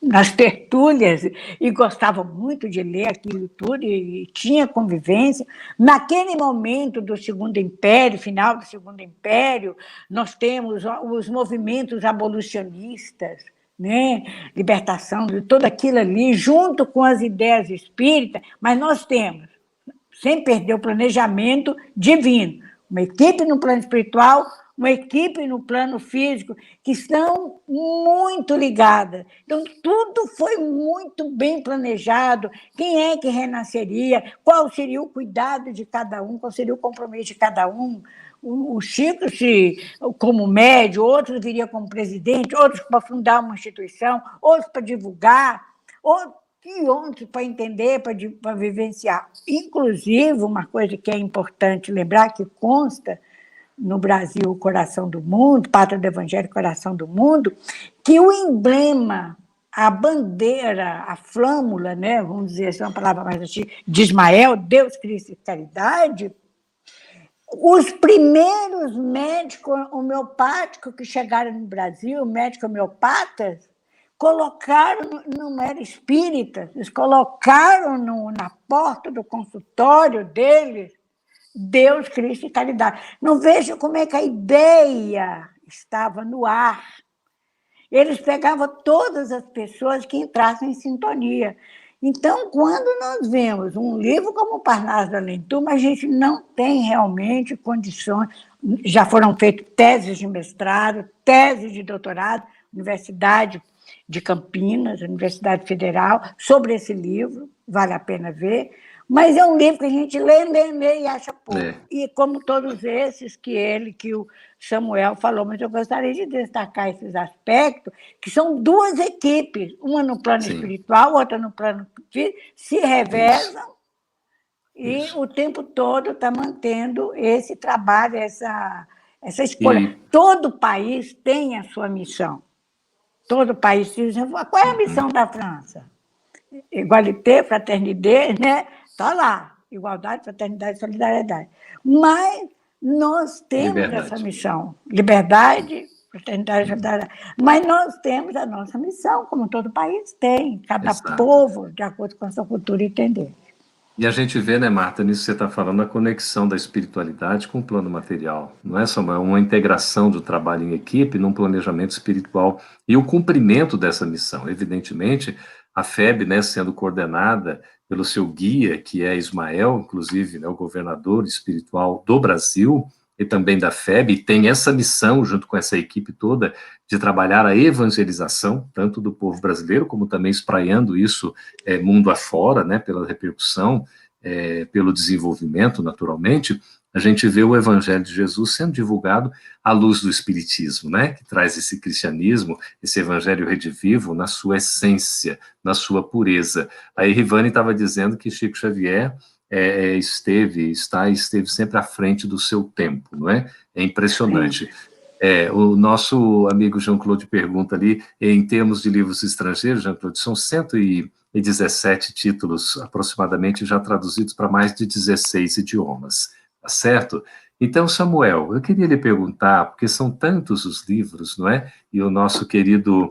nas tertúlias, e gostava muito de ler aquilo tudo, e tinha convivência. Naquele momento do Segundo Império, final do Segundo Império, nós temos os movimentos abolicionistas, né? Libertação de tudo aquilo ali, junto com as ideias espíritas, mas nós temos, sem perder o planejamento divino, uma equipe no plano espiritual, uma equipe no plano físico, que estão muito ligadas. Então, tudo foi muito bem planejado. Quem é que renasceria? Qual seria o cuidado de cada um? Qual seria o compromisso de cada um? O Chico, como médio, outros viriam como presidente, outros para fundar uma instituição, outros para divulgar, outros para entender, para vivenciar. Inclusive, uma coisa que é importante lembrar, que consta no Brasil, o Coração do Mundo, Pátria do Evangelho, Coração do Mundo, que o emblema, a bandeira, a flâmula, né, vamos dizer assim, uma palavra mais antiga, de Ismael, Deus, Cristo e Caridade, os primeiros médicos homeopáticos que chegaram no Brasil, médicos homeopatas, colocaram, não era espírita, eles colocaram na porta do consultório deles Deus, Cristo e caridade. Não vejo como é que a ideia estava no ar. Eles pegavam todas as pessoas que entrassem em sintonia. Então, quando nós vemos um livro como o Parnaso do Além-Túmulo, a gente não tem realmente condições. Já foram feitas teses de mestrado, teses de doutorado, Universidade de Campinas, Universidade Federal, sobre esse livro, vale a pena ver. Mas é um livro que a gente lê e acha pouco. E como todos esses que o Samuel falou, mas eu gostaria de destacar esses aspectos, que são duas equipes, uma no plano espiritual, outra no plano físico, se revezam e o tempo todo está mantendo esse trabalho, essa escolha. Todo país tem a sua missão. Todo país diz, qual é a missão da França? Igualité, fraternidade, né? Está lá, igualdade, fraternidade e solidariedade. Mas nós temos essa missão, liberdade, fraternidade e solidariedade. Mas nós temos a nossa missão, como todo país tem, cada povo, de acordo com a sua cultura e entender. E a gente vê, né, Marta, nisso que você está falando, a conexão da espiritualidade com o plano material. Não é só uma integração do trabalho em equipe num planejamento espiritual e o cumprimento dessa missão. Evidentemente, a FEB, né, sendo coordenada pelo seu guia, que é Ismael, inclusive, né, o governador espiritual do Brasil e também da FEB, e tem essa missão, junto com essa equipe toda, de trabalhar a evangelização, tanto do povo brasileiro, como também espraiando isso mundo afora, né, pela repercussão, pelo desenvolvimento, naturalmente. A gente vê o Evangelho de Jesus sendo divulgado à luz do Espiritismo, né, que traz esse cristianismo, esse Evangelho redivivo na sua essência, na sua pureza. Aí Rivane estava dizendo que Chico Xavier esteve sempre à frente do seu tempo, não é? É impressionante. O nosso amigo Jean-Claude pergunta ali, em termos de livros estrangeiros, Jean-Claude, são 117 títulos, aproximadamente, já traduzidos para mais de 16 idiomas. Tá certo? Então, Samuel, eu queria lhe perguntar, porque são tantos os livros, não é? E o nosso querido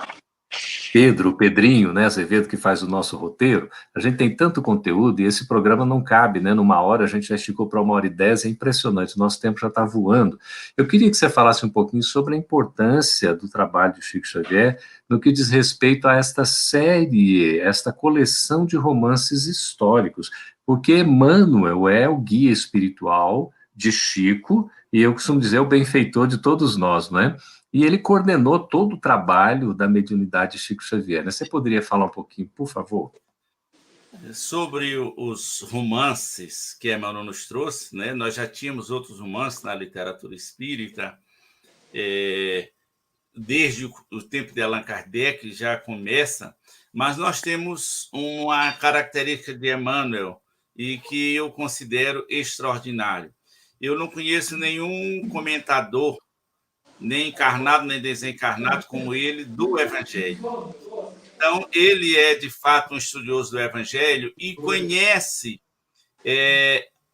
Pedrinho, né, Azevedo, que faz o nosso roteiro, a gente tem tanto conteúdo e esse programa não cabe, né? Numa hora, a gente já esticou para 1h10, é impressionante, o nosso tempo já está voando. Eu queria que você falasse um pouquinho sobre a importância do trabalho de Chico Xavier no que diz respeito a esta série, esta coleção de romances históricos, porque Emmanuel é o guia espiritual de Chico, e eu costumo dizer o benfeitor de todos nós, não é? E ele coordenou todo o trabalho da mediunidade de Chico Xavier, né? Você poderia falar um pouquinho, por favor? Sobre os romances que Emmanuel nos trouxe, né? Nós já tínhamos outros romances na literatura espírita, desde o tempo de Allan Kardec já começa, mas nós temos uma característica de Emmanuel e que eu considero extraordinário. Eu não conheço nenhum comentador, nem encarnado, nem desencarnado como ele, do Evangelho. Então, ele é, de fato, um estudioso do Evangelho e conhece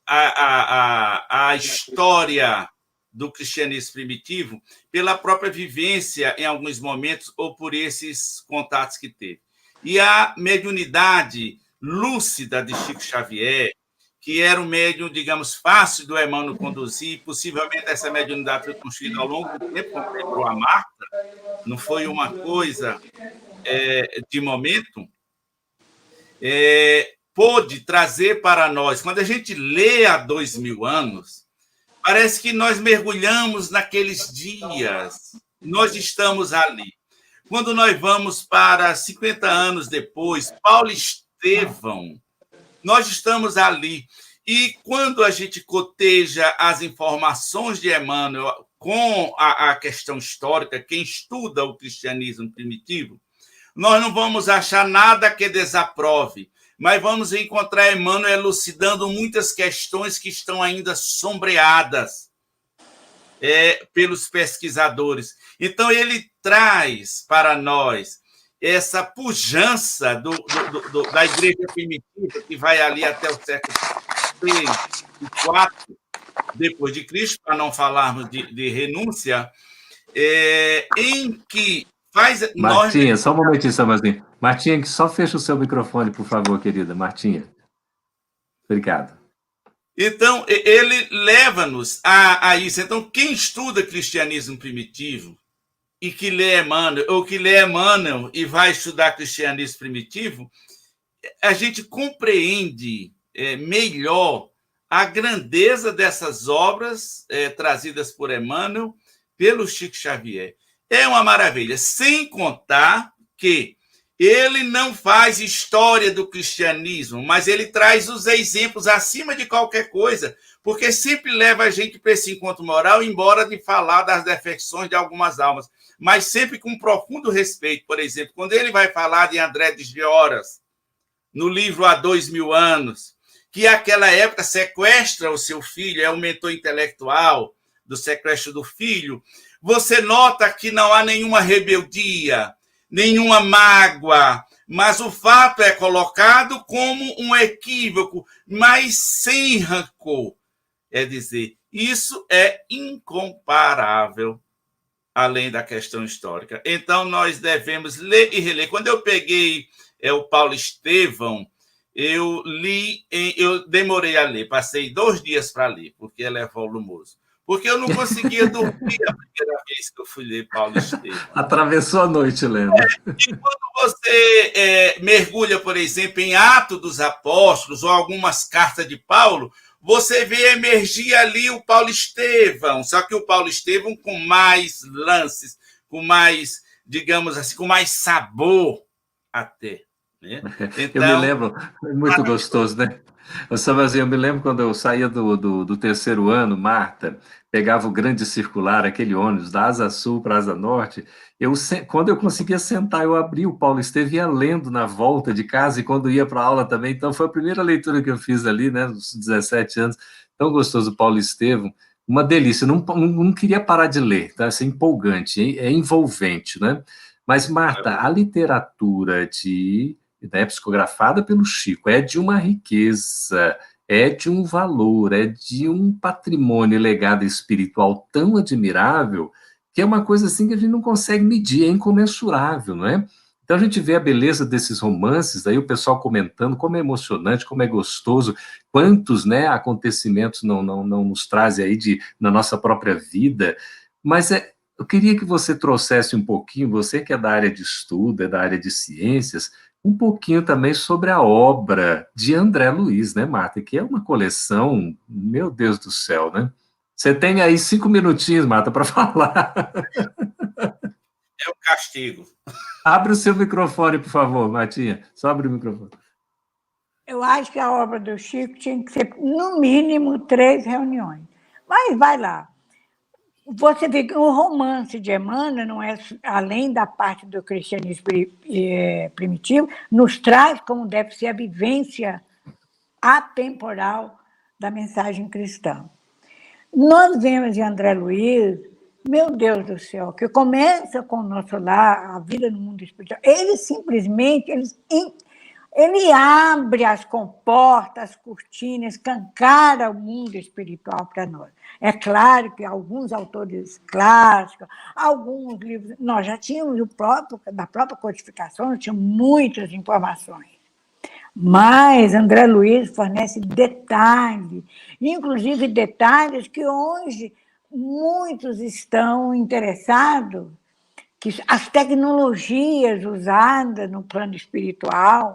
a história do cristianismo primitivo pela própria vivência, em alguns momentos, ou por esses contatos que teve. E a mediunidade lúcida de Chico Xavier, que era um médium, digamos, fácil do Emmanuel conduzir, possivelmente essa mediunidade foi construída ao longo do tempo, como lembrou a Marta, não foi uma coisa de momento, pôde trazer para nós. Quando a gente lê há 2000 anos, parece que nós mergulhamos naqueles dias, nós estamos ali. Quando nós vamos para 50 anos depois, Paulo Estevão, nós estamos ali. E quando a gente coteja as informações de Emmanuel com a questão histórica, quem estuda o cristianismo primitivo, nós não vamos achar nada que desaprove, mas vamos encontrar Emmanuel elucidando muitas questões que estão ainda sombreadas pelos pesquisadores. Então, ele traz para nós essa pujança da igreja primitiva, que vai ali até o século III e IV, depois de Cristo, para não falarmos de renúncia, em que faz... Martinha, só um momentinho, Samarzinho. Martinha, só fecha o seu microfone, por favor, querida. Martinha. Obrigado. Então, ele leva-nos a isso. Então, quem estuda cristianismo primitivo e que lê Emmanuel, ou que lê Emmanuel e vai estudar cristianismo primitivo, a gente compreende melhor a grandeza dessas obras trazidas por Emmanuel, pelo Chico Xavier. É uma maravilha, sem contar que ele não faz história do cristianismo, mas ele traz os exemplos acima de qualquer coisa, porque sempre leva a gente para esse encontro moral, embora de falar das defecções de algumas almas, mas sempre com profundo respeito. Por exemplo, quando ele vai falar de André de Gioras, no livro Há 2000 anos, que naquela época sequestra o seu filho, é um mentor intelectual do sequestro do filho, você nota que não há nenhuma rebeldia, nenhuma mágoa, mas o fato é colocado como um equívoco, mas sem rancor. É dizer, isso é incomparável, além da questão histórica. Então, nós devemos ler e reler. Quando eu peguei o Paulo Estevão, eu demorei a ler, passei 2 dias para ler, porque ele é volumoso. Porque eu não conseguia dormir a primeira vez que eu fui ler Paulo Estevão. Atravessou a noite, lendo. E quando você mergulha, por exemplo, em Atos dos Apóstolos ou algumas cartas de Paulo, você vê emergir ali o Paulo Estevão, só que o Paulo Estevão com mais lances, com mais, digamos assim, com mais sabor até. Né? Então, eu me lembro, é muito gostoso, né? Eu me lembro quando eu saía do 3º ano, Marta, pegava o grande circular, aquele ônibus da Asa Sul para a Asa Norte, quando eu conseguia sentar, eu abria o Paulo Estevão e ia lendo na volta de casa, e quando ia para a aula também, então foi a primeira leitura que eu fiz ali, né, nos 17 anos, tão gostoso o Paulo Estevão, uma delícia, não queria parar de ler, tá? Assim, empolgante, é envolvente, né? Mas, Marta, a literatura psicografada pelo Chico, é de uma riqueza, é de um valor, é de um patrimônio legado espiritual tão admirável, que é uma coisa assim que a gente não consegue medir, é incomensurável, não é? Então a gente vê a beleza desses romances, aí o pessoal comentando como é emocionante, como é gostoso, quantos, né, acontecimentos não nos trazem aí na nossa própria vida, mas eu queria que você trouxesse um pouquinho, você que é da área de estudo, é da área de ciências, um pouquinho também sobre a obra de André Luiz, né, Marta? Que é uma coleção, meu Deus do céu, né? Você tem aí 5 minutinhos, Marta, para falar. É um castigo. Abre o seu microfone, por favor, Martinha. Só abre o microfone. Eu acho que a obra do Chico tinha que ser, no mínimo, 3 reuniões. Mas vai lá. Você vê que o romance de Emmanuel, não é, além da parte do cristianismo primitivo, nos traz como deve ser a vivência atemporal da mensagem cristã. Nós vemos em André Luiz, meu Deus do céu, que começa com o nosso lar, a vida no mundo espiritual, ele simplesmente ele abre as comportas, as cortinas, escancara o mundo espiritual para nós. É claro que alguns autores clássicos, alguns livros, nós já tínhamos da própria codificação, nós tínhamos muitas informações. Mas André Luiz fornece detalhes, inclusive detalhes que hoje muitos estão interessados que as tecnologias usadas no plano espiritual.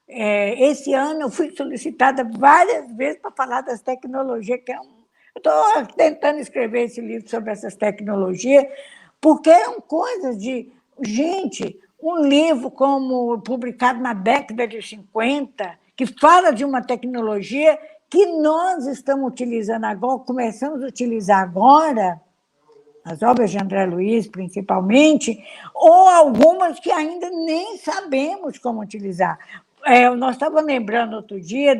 Esse ano eu fui solicitada várias vezes para falar das tecnologias, eu estou tentando escrever esse livro sobre essas tecnologias, porque eram coisas de... Gente, um livro como publicado na década de 50, que fala de uma tecnologia que nós estamos utilizando agora, começamos a utilizar agora, as obras de André Luiz, principalmente, ou algumas que ainda nem sabemos como utilizar. Nós estávamos lembrando outro dia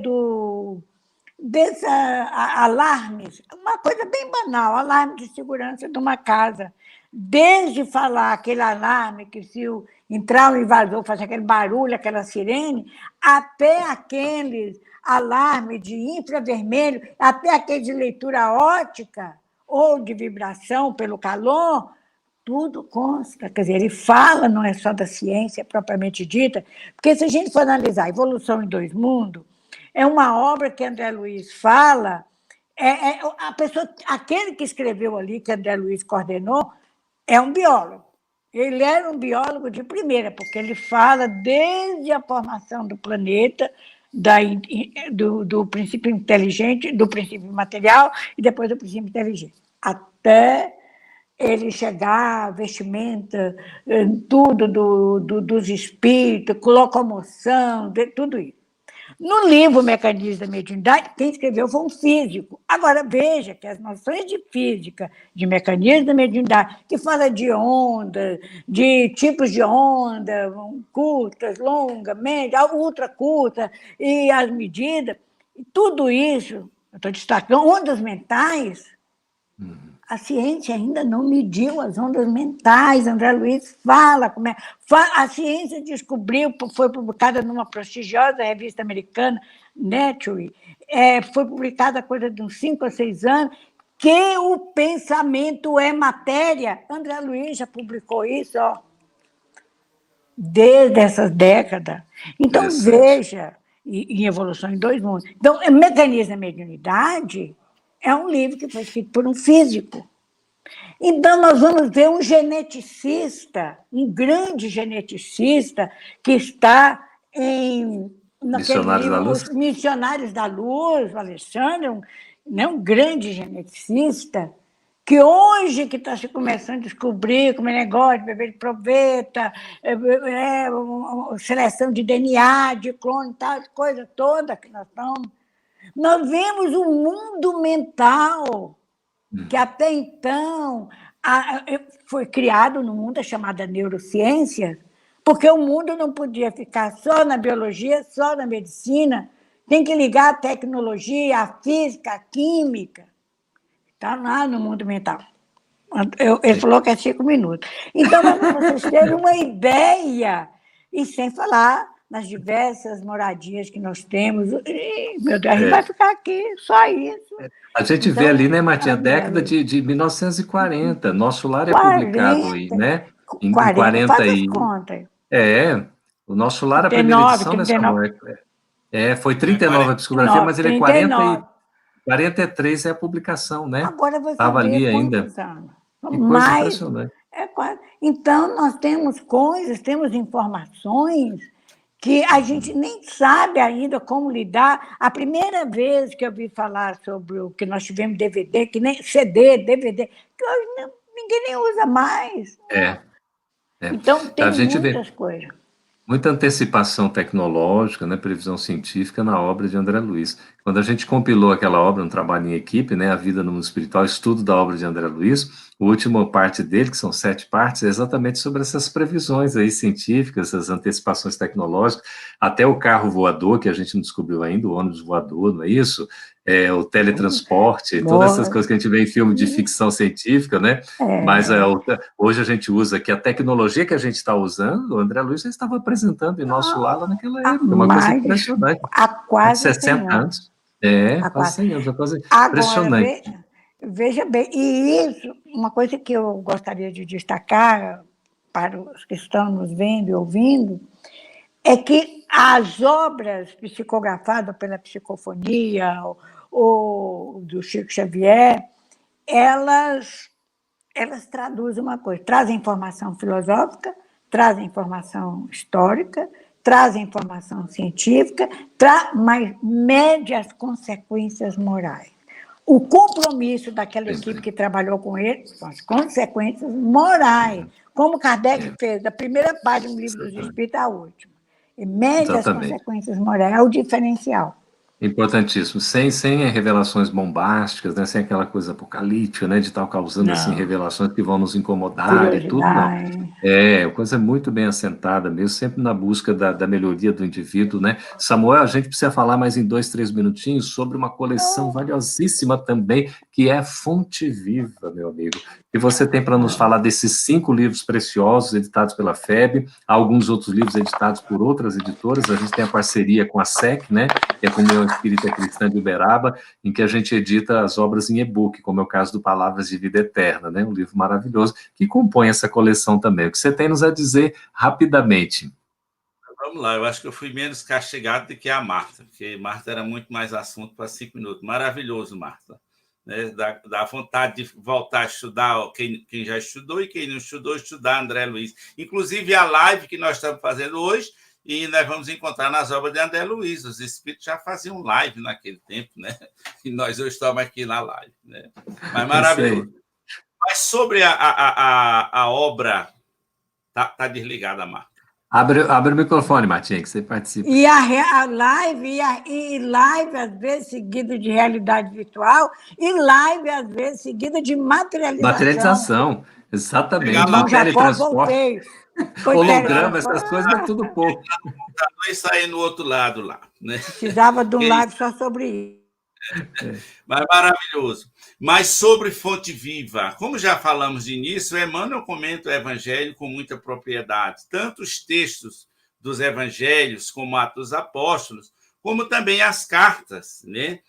desses alarmes, uma coisa bem banal, alarme de segurança de uma casa. Desde falar aquele alarme que se entrar um invasor, fazer aquele barulho, aquela sirene, até aqueles alarme de infravermelho, até aquele de leitura óptica, ou de vibração pelo calor, tudo consta. Quer dizer, ele fala, não é só da ciência propriamente dita, porque se a gente for analisar Evolução em Dois Mundos, é uma obra que André Luiz fala, a pessoa, aquele que escreveu ali, que André Luiz coordenou, é um biólogo. Ele era um biólogo de primeira, porque ele fala desde a formação do planeta, do princípio inteligente, do princípio material e depois do princípio inteligente, até ele chegar, vestimenta, tudo dos espíritos, locomoção, tudo isso. No livro Mecanismo da Mediunidade, quem escreveu foi um físico. Agora, veja que as noções de física, de mecanismo da mediunidade, que fala de onda, de tipos de onda, curtas, longa, média, ultra curta, e as medidas, tudo isso, eu estou destacando, ondas mentais, a ciência ainda não mediu as ondas mentais. André Luiz fala como é. A ciência descobriu, foi publicada numa prestigiosa revista americana, Nature, foi publicada há coisa de uns 5 ou 6 anos, que o pensamento é matéria. André Luiz já publicou isso, desde essas décadas. Então, veja, em Evolução em Dois Mundos. Então, Mecanismo da Mediunidade é um livro que foi escrito por um físico. Então, nós vamos ver um geneticista, um grande geneticista, que está naquele livro, Os Missionários da Luz, o Alexandre, um grande geneticista, que hoje que está se começando a descobrir como é negócio de bebê de proveta, seleção de DNA, de clone, tal, coisa toda que nós estamos. Nós vemos o mundo mental, que até então foi criado no mundo, chamada neurociência, porque o mundo não podia ficar só na biologia, só na medicina, tem que ligar a tecnologia, a física, a química. Está lá no mundo mental. Ele falou que é 5 minutos. Então, para vocês terem uma ideia, e sem falar nas diversas moradias que nós temos. Meu Deus, a gente vai ficar aqui, só isso. A gente vê ali, né, Martinha, década de 1940. Nosso Lar é publicado aí, né? Em 40 faz as contas. O Nosso Lar, a primeira edição dessa morte. Foi 39 a psicografia, mas ele é 43 é a publicação, né? Agora você estava ali ainda. Que coisa impressionante. Então, nós temos coisas, temos informações que a gente nem sabe ainda como lidar. A primeira vez que eu vi falar sobre o que nós tivemos DVD, que nem CD, DVD, que hoje ninguém nem usa mais. Então, tem muitas coisas. Muita antecipação tecnológica, né, previsão científica na obra de André Luiz. Quando a gente compilou aquela obra, um trabalho em equipe, né, A Vida no Mundo Espiritual, estudo da obra de André Luiz, a última parte dele, que são 7 partes, é exatamente sobre essas previsões aí científicas, essas antecipações tecnológicas, até o carro voador, que a gente não descobriu ainda, o ônibus voador, não é isso? O teletransporte, todas essas coisas que a gente vê em filme de ficção científica, né? Mas hoje a gente usa que a tecnologia que a gente está usando, o André Luiz já estava apresentando em Nosso Lar lá naquela época, uma coisa impressionante. Há quase 60 anos. Há quase 100 anos, uma coisa impressionante. Veja bem, e isso, uma coisa que eu gostaria de destacar para os que estão nos vendo e ouvindo, é que as obras psicografadas pela psicofonia, ou do Chico Xavier, elas elas traduzem uma coisa, trazem informação filosófica, trazem informação histórica, trazem informação científica, mas mede as consequências morais. O compromisso daquela equipe que trabalhou com ele são as consequências morais, como Kardec fez, da primeira página do Livro dos Espíritos à última. E mede as consequências morais, é o diferencial. Importantíssimo, sem revelações bombásticas, né? Sem aquela coisa apocalíptica, né? De estar causando assim, revelações que vão nos incomodar e tudo, não. É, coisa muito bem assentada mesmo, sempre na busca da melhoria do indivíduo, né? Samuel, a gente precisa falar mais em 2, 3 minutinhos sobre uma coleção valiosíssima também, que é Fonte Viva, meu amigo. E você tem para nos falar desses 5 livros preciosos editados pela FEB, alguns outros livros editados por outras editoras. A gente tem a parceria com a SEC, né, que é a Comunhão Espírita Cristã de Uberaba, em que a gente edita as obras em e-book, como é o caso do Palavras de Vida Eterna, né, um livro maravilhoso que compõe essa coleção também. O que você tem nos a dizer rapidamente? Vamos lá, eu acho que eu fui menos castigado do que a Marta, porque Marta era muito mais assunto para 5 minutos. Maravilhoso, Marta. Né? Dá vontade de voltar a estudar, quem já estudou e quem não estudou, estudar André Luiz. Inclusive a live que nós estamos fazendo hoje, e nós vamos encontrar nas obras de André Luiz. Os espíritos já faziam live naquele tempo, né? E nós hoje estamos aqui na live. Né? Mas maravilhoso. Mas sobre a obra, tá desligada a Marta. Abre o microfone, Martinha, que você participa. E a live, live, às vezes, seguida de realidade virtual, e live, às vezes, seguida de materialização. Materialização, exatamente. Então, já voltei. Holograma, essas coisas é tudo pouco. Vai sair no outro lado lá. Né? Precisava de um live só sobre isso. Mas maravilhoso. Mas sobre Fonte Viva, como já falamos de início, Emmanuel comenta o Evangelho com muita propriedade, tanto os textos dos Evangelhos, como Atos dos Apóstolos, como também as cartas, né?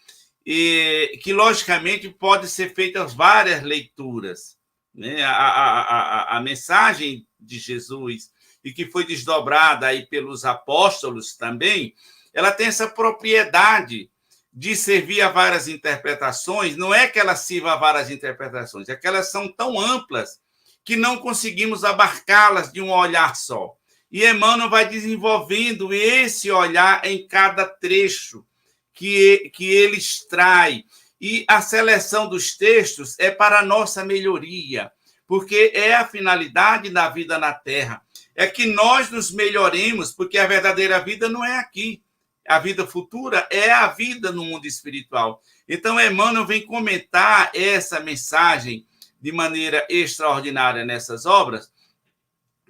E que, logicamente, pode ser feitas várias leituras. Né? A mensagem de Jesus, e que foi desdobrada aí pelos apóstolos também, ela tem essa propriedade de servir a várias interpretações. Não é que ela sirva a várias interpretações, é que elas são tão amplas que não conseguimos abarcá-las de um olhar só. E Emmanuel vai desenvolvendo esse olhar em cada trecho que ele extrai. E a seleção dos textos é para a nossa melhoria, porque é a finalidade da vida na Terra. É que nós nos melhoremos, porque a verdadeira vida não é aqui. A vida futura é a vida no mundo espiritual. Então, Emmanuel vem comentar essa mensagem de maneira extraordinária nessas obras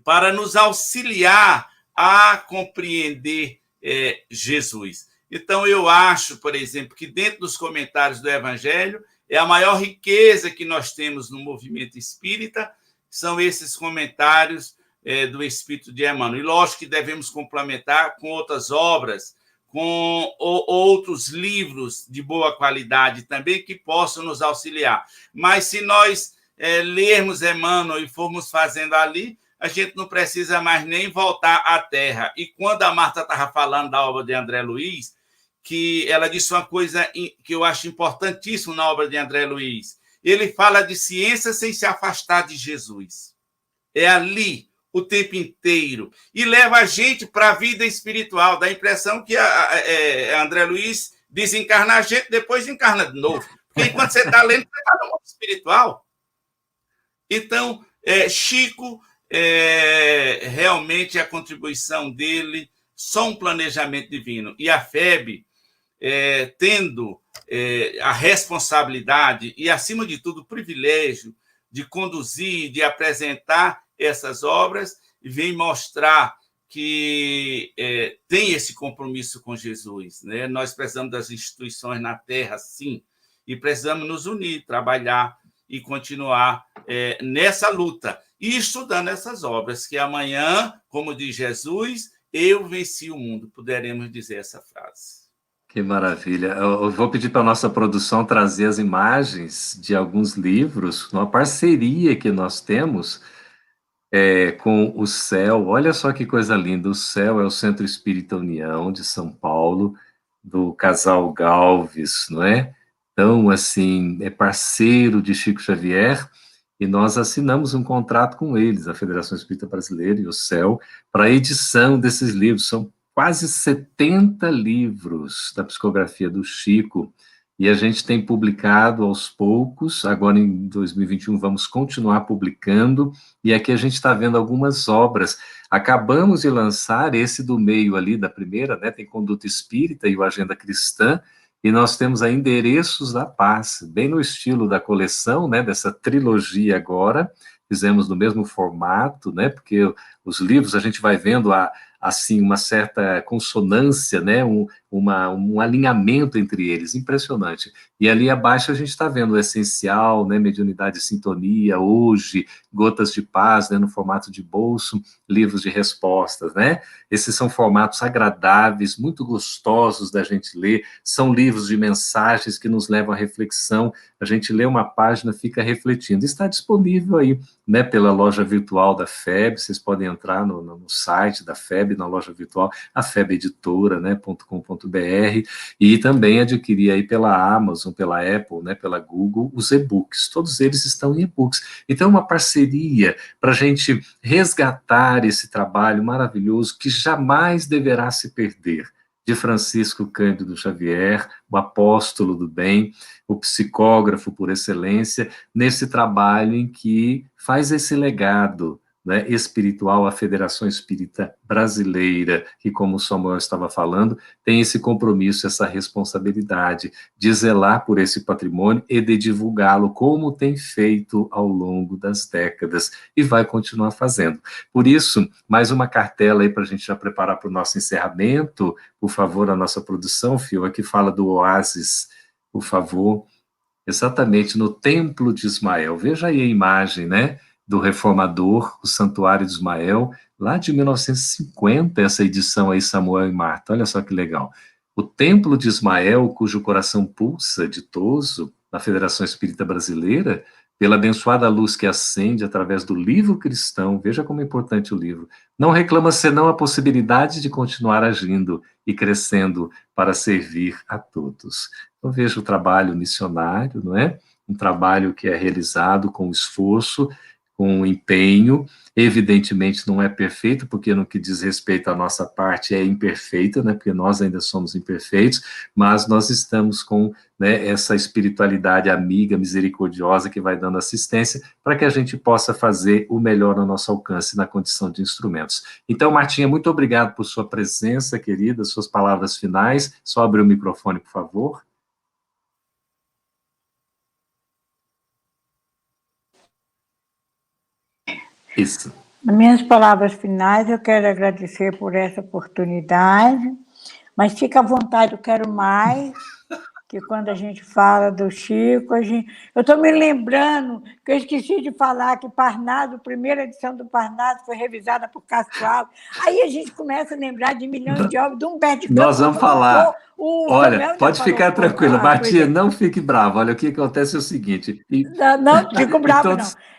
para nos auxiliar a compreender Jesus. Então, eu acho, por exemplo, que dentro dos comentários do Evangelho, é a maior riqueza que nós temos no movimento espírita, são esses comentários do Espírito de Emmanuel. E lógico que devemos complementar com outras obras, com outros livros de boa qualidade também que possam nos auxiliar. Mas se nós lermos Emmanuel e formos fazendo ali, a gente não precisa mais nem voltar à Terra. E quando a Marta estava falando da obra de André Luiz, que ela disse uma coisa que eu acho importantíssima na obra de André Luiz. Ele fala de ciência sem se afastar de Jesus. É ali o tempo inteiro, e leva a gente para a vida espiritual. Dá a impressão que André Luiz desencarna a gente, depois encarna de novo. Porque enquanto você está lendo, você está no mundo espiritual. Então, Chico, realmente a contribuição dele, só um planejamento divino. E a FEB, tendo a responsabilidade e, acima de tudo, o privilégio de conduzir, de apresentar essas obras, e vem mostrar que tem esse compromisso com Jesus. Né? Nós precisamos das instituições na Terra, sim, e precisamos nos unir, trabalhar e continuar nessa luta, e estudando essas obras, que amanhã, como diz Jesus, eu venci o mundo, poderemos dizer essa frase. Que maravilha. Eu vou pedir para a nossa produção trazer as imagens de alguns livros, uma parceria que nós temos com o CEL. Olha só que coisa linda. O CEL é o Centro Espírita União de São Paulo, do casal Galves, não é? Então, assim, é parceiro de Chico Xavier, e nós assinamos um contrato com eles, a Federação Espírita Brasileira e o CEL, para a edição desses livros. São quase 70 livros da psicografia do Chico, e a gente tem publicado aos poucos. Agora em 2021 vamos continuar publicando, e aqui a gente está vendo algumas obras. Acabamos de lançar esse do meio ali, da primeira, né, tem Conduta Espírita e o Agenda Cristã, e nós temos aí Endereços da Paz, bem no estilo da coleção, né, dessa trilogia agora. Fizemos no mesmo formato, né, porque os livros a gente vai vendo assim, uma certa consonância, né, um alinhamento entre eles, impressionante. E ali abaixo a gente está vendo o essencial, né, Mediunidade e Sintonia, Hoje, Gotas de Paz, né, no formato de bolso, livros de respostas, né? Esses são formatos agradáveis, muito gostosos da gente ler, são livros de mensagens que nos levam à reflexão. A gente lê uma página, fica refletindo. Está disponível aí, né, pela loja virtual da FEB, vocês podem entrar no site da FEB, na loja virtual, a FEBeditora, né, .com.br, e também adquirir aí pela Amazon, pela Apple, né, pela Google, os e-books. Todos eles estão em e-books. Então, é uma parceria para a gente resgatar esse trabalho maravilhoso que jamais deverá se perder, de Francisco Cândido Xavier, o apóstolo do bem, o psicógrafo por excelência, nesse trabalho em que faz esse legado, né, espiritual à Federação Espírita Brasileira, que, como o Samuel estava falando, tem esse compromisso, essa responsabilidade de zelar por esse patrimônio e de divulgá-lo, como tem feito ao longo das décadas, e vai continuar fazendo. Por isso, mais uma cartela aí para a gente já preparar para o nosso encerramento. Por favor, a nossa produção, Fio, aqui fala do Oásis, por favor, exatamente no Templo de Ismael. Veja aí a imagem, né, do Reformador, o Santuário de Ismael, lá de 1950, essa edição aí, Samuel e Marta, olha só que legal. O Templo de Ismael, cujo coração pulsa, ditoso, na Federação Espírita Brasileira, pela abençoada luz que acende através do livro cristão, veja como é importante o livro, não reclama senão a possibilidade de continuar agindo e crescendo para servir a todos. Então veja o trabalho missionário, não é? Um trabalho que é realizado com esforço, com empenho, evidentemente não é perfeito, porque no que diz respeito à nossa parte é imperfeita, né, porque nós ainda somos imperfeitos, mas nós estamos com, né, essa espiritualidade amiga, misericordiosa, que vai dando assistência para que a gente possa fazer o melhor ao nosso alcance na condição de instrumentos. Então, Martinha, muito obrigado por sua presença, querida, suas palavras finais. Só abrir o microfone, por favor. Isso. Nas minhas palavras finais, eu quero agradecer por essa oportunidade, mas fica à vontade, eu quero mais, que quando a gente fala do Chico, eu estou me lembrando que eu esqueci de falar que Parnaso, a primeira edição do Parnaso foi revisada por Castro Alves. Aí a gente começa a lembrar de Milhões de Obras, de Humberto de Campos. Nós vamos falar. Olha, pode ficar tranquila, Martinha, coisa. não fique brava. Olha, o que acontece é o seguinte... Não fico brava, todos, não.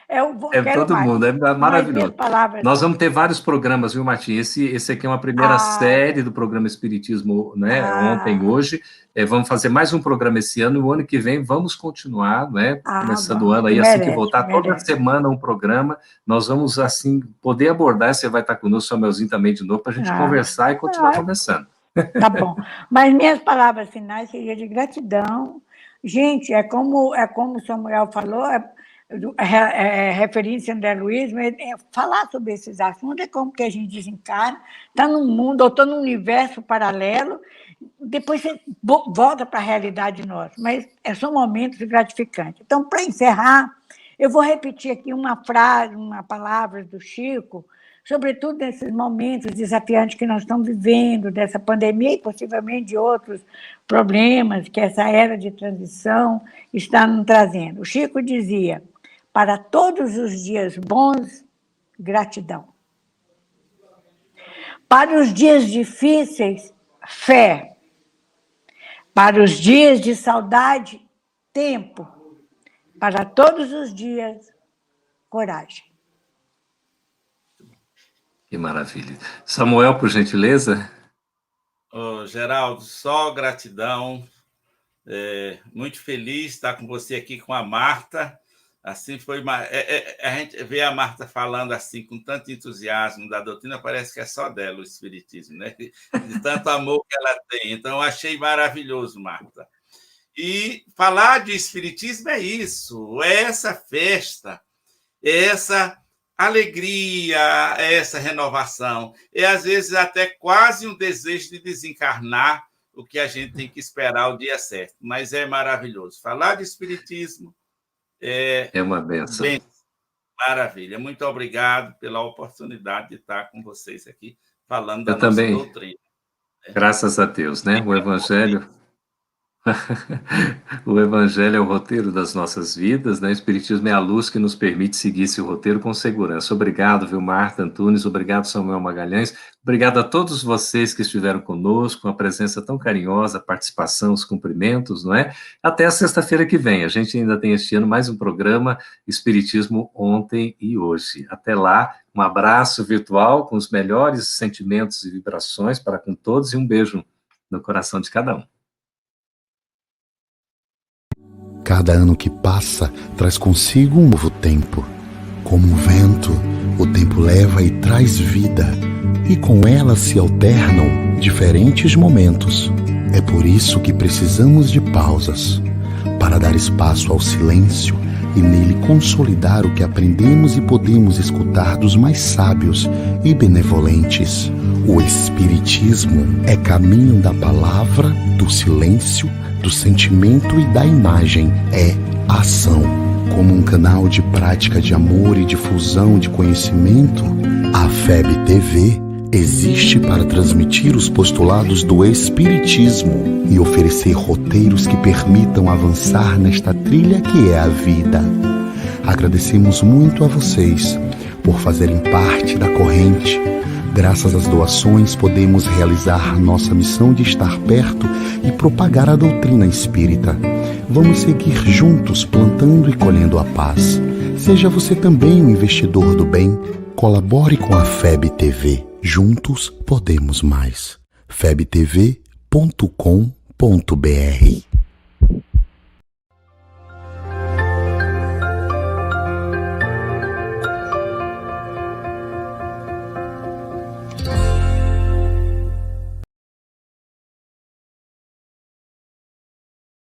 Quero todo mais. mundo, é maravilhoso. Palavras... Nós vamos ter vários programas, viu, Martinha? Esse aqui é uma primeira série do programa Espiritismo, né? Ontem, hoje. Vamos fazer mais um programa esse ano, e o ano que vem vamos continuar, né? Começando o ano aí, assim que voltar, toda semana um programa. Nós vamos, assim, poder abordar, você vai estar conosco, Samuelzinho, também de novo, para a gente conversar e continuar conversando. Tá bom. Mas minhas palavras finais seriam de gratidão. Gente, é como o Samuel falou, referência a André Luiz, mas falar sobre esses assuntos é como que a gente desencarna, está num mundo, ou está num universo paralelo, depois você volta para a realidade nossa, mas são momentos gratificantes. Então, para encerrar, eu vou repetir aqui uma frase, uma palavra do Chico, sobretudo nesses momentos desafiantes que nós estamos vivendo, dessa pandemia e possivelmente de outros problemas que essa era de transição está nos trazendo. O Chico dizia: para todos os dias bons, gratidão. Para os dias difíceis, fé. Para os dias de saudade, tempo. Para todos os dias, coragem. Que maravilha. Samuel, por gentileza. Geraldo, só gratidão. Muito feliz de estar com você aqui, com a Marta. Assim foi. A gente vê a Marta falando assim, com tanto entusiasmo da doutrina, parece que é só dela o Espiritismo, né? De tanto amor que ela tem. Então, eu achei maravilhoso, Marta. E falar de Espiritismo é isso, é essa festa, é essa alegria, é essa renovação. É, às vezes, até quase um desejo de desencarnar, o que a gente tem que esperar o dia certo. Mas é maravilhoso. Falar de Espiritismo é uma benção. Bem, maravilha. Muito obrigado pela oportunidade de estar com vocês aqui, falando da nossa doutrina. Graças a Deus, né? O Evangelho... O Evangelho é o roteiro das nossas vidas, né? O Espiritismo é a luz que nos permite seguir esse roteiro com segurança. Obrigado, viu, Marta Antunes? Obrigado, Samuel Magalhães. Obrigado a todos vocês que estiveram conosco, com a presença tão carinhosa, a participação, os cumprimentos, não é? Até a sexta-feira que vem. A gente ainda tem este ano mais um programa Espiritismo Ontem e Hoje. Até lá, um abraço virtual com os melhores sentimentos e vibrações para com todos e um beijo no coração de cada um. Cada ano que passa traz consigo um novo tempo. Como um vento, o tempo leva e traz vida, e com ela se alternam diferentes momentos. É por isso que precisamos de pausas, para dar espaço ao silêncio e nele consolidar o que aprendemos e podemos escutar dos mais sábios e benevolentes. O Espiritismo é caminho da palavra, do silêncio, do sentimento e da imagem. É ação. Como um canal de prática de amor e difusão de conhecimento, a FEB TV existe para transmitir os postulados do Espiritismo e oferecer roteiros que permitam avançar nesta trilha que é a vida. Agradecemos muito a vocês por fazerem parte da corrente. Graças às doações, podemos realizar nossa missão de estar perto e propagar a doutrina espírita. Vamos seguir juntos, plantando e colhendo a paz. Seja você também um investidor do bem. Colabore com a FEB TV. Juntos podemos mais. febtv.com.br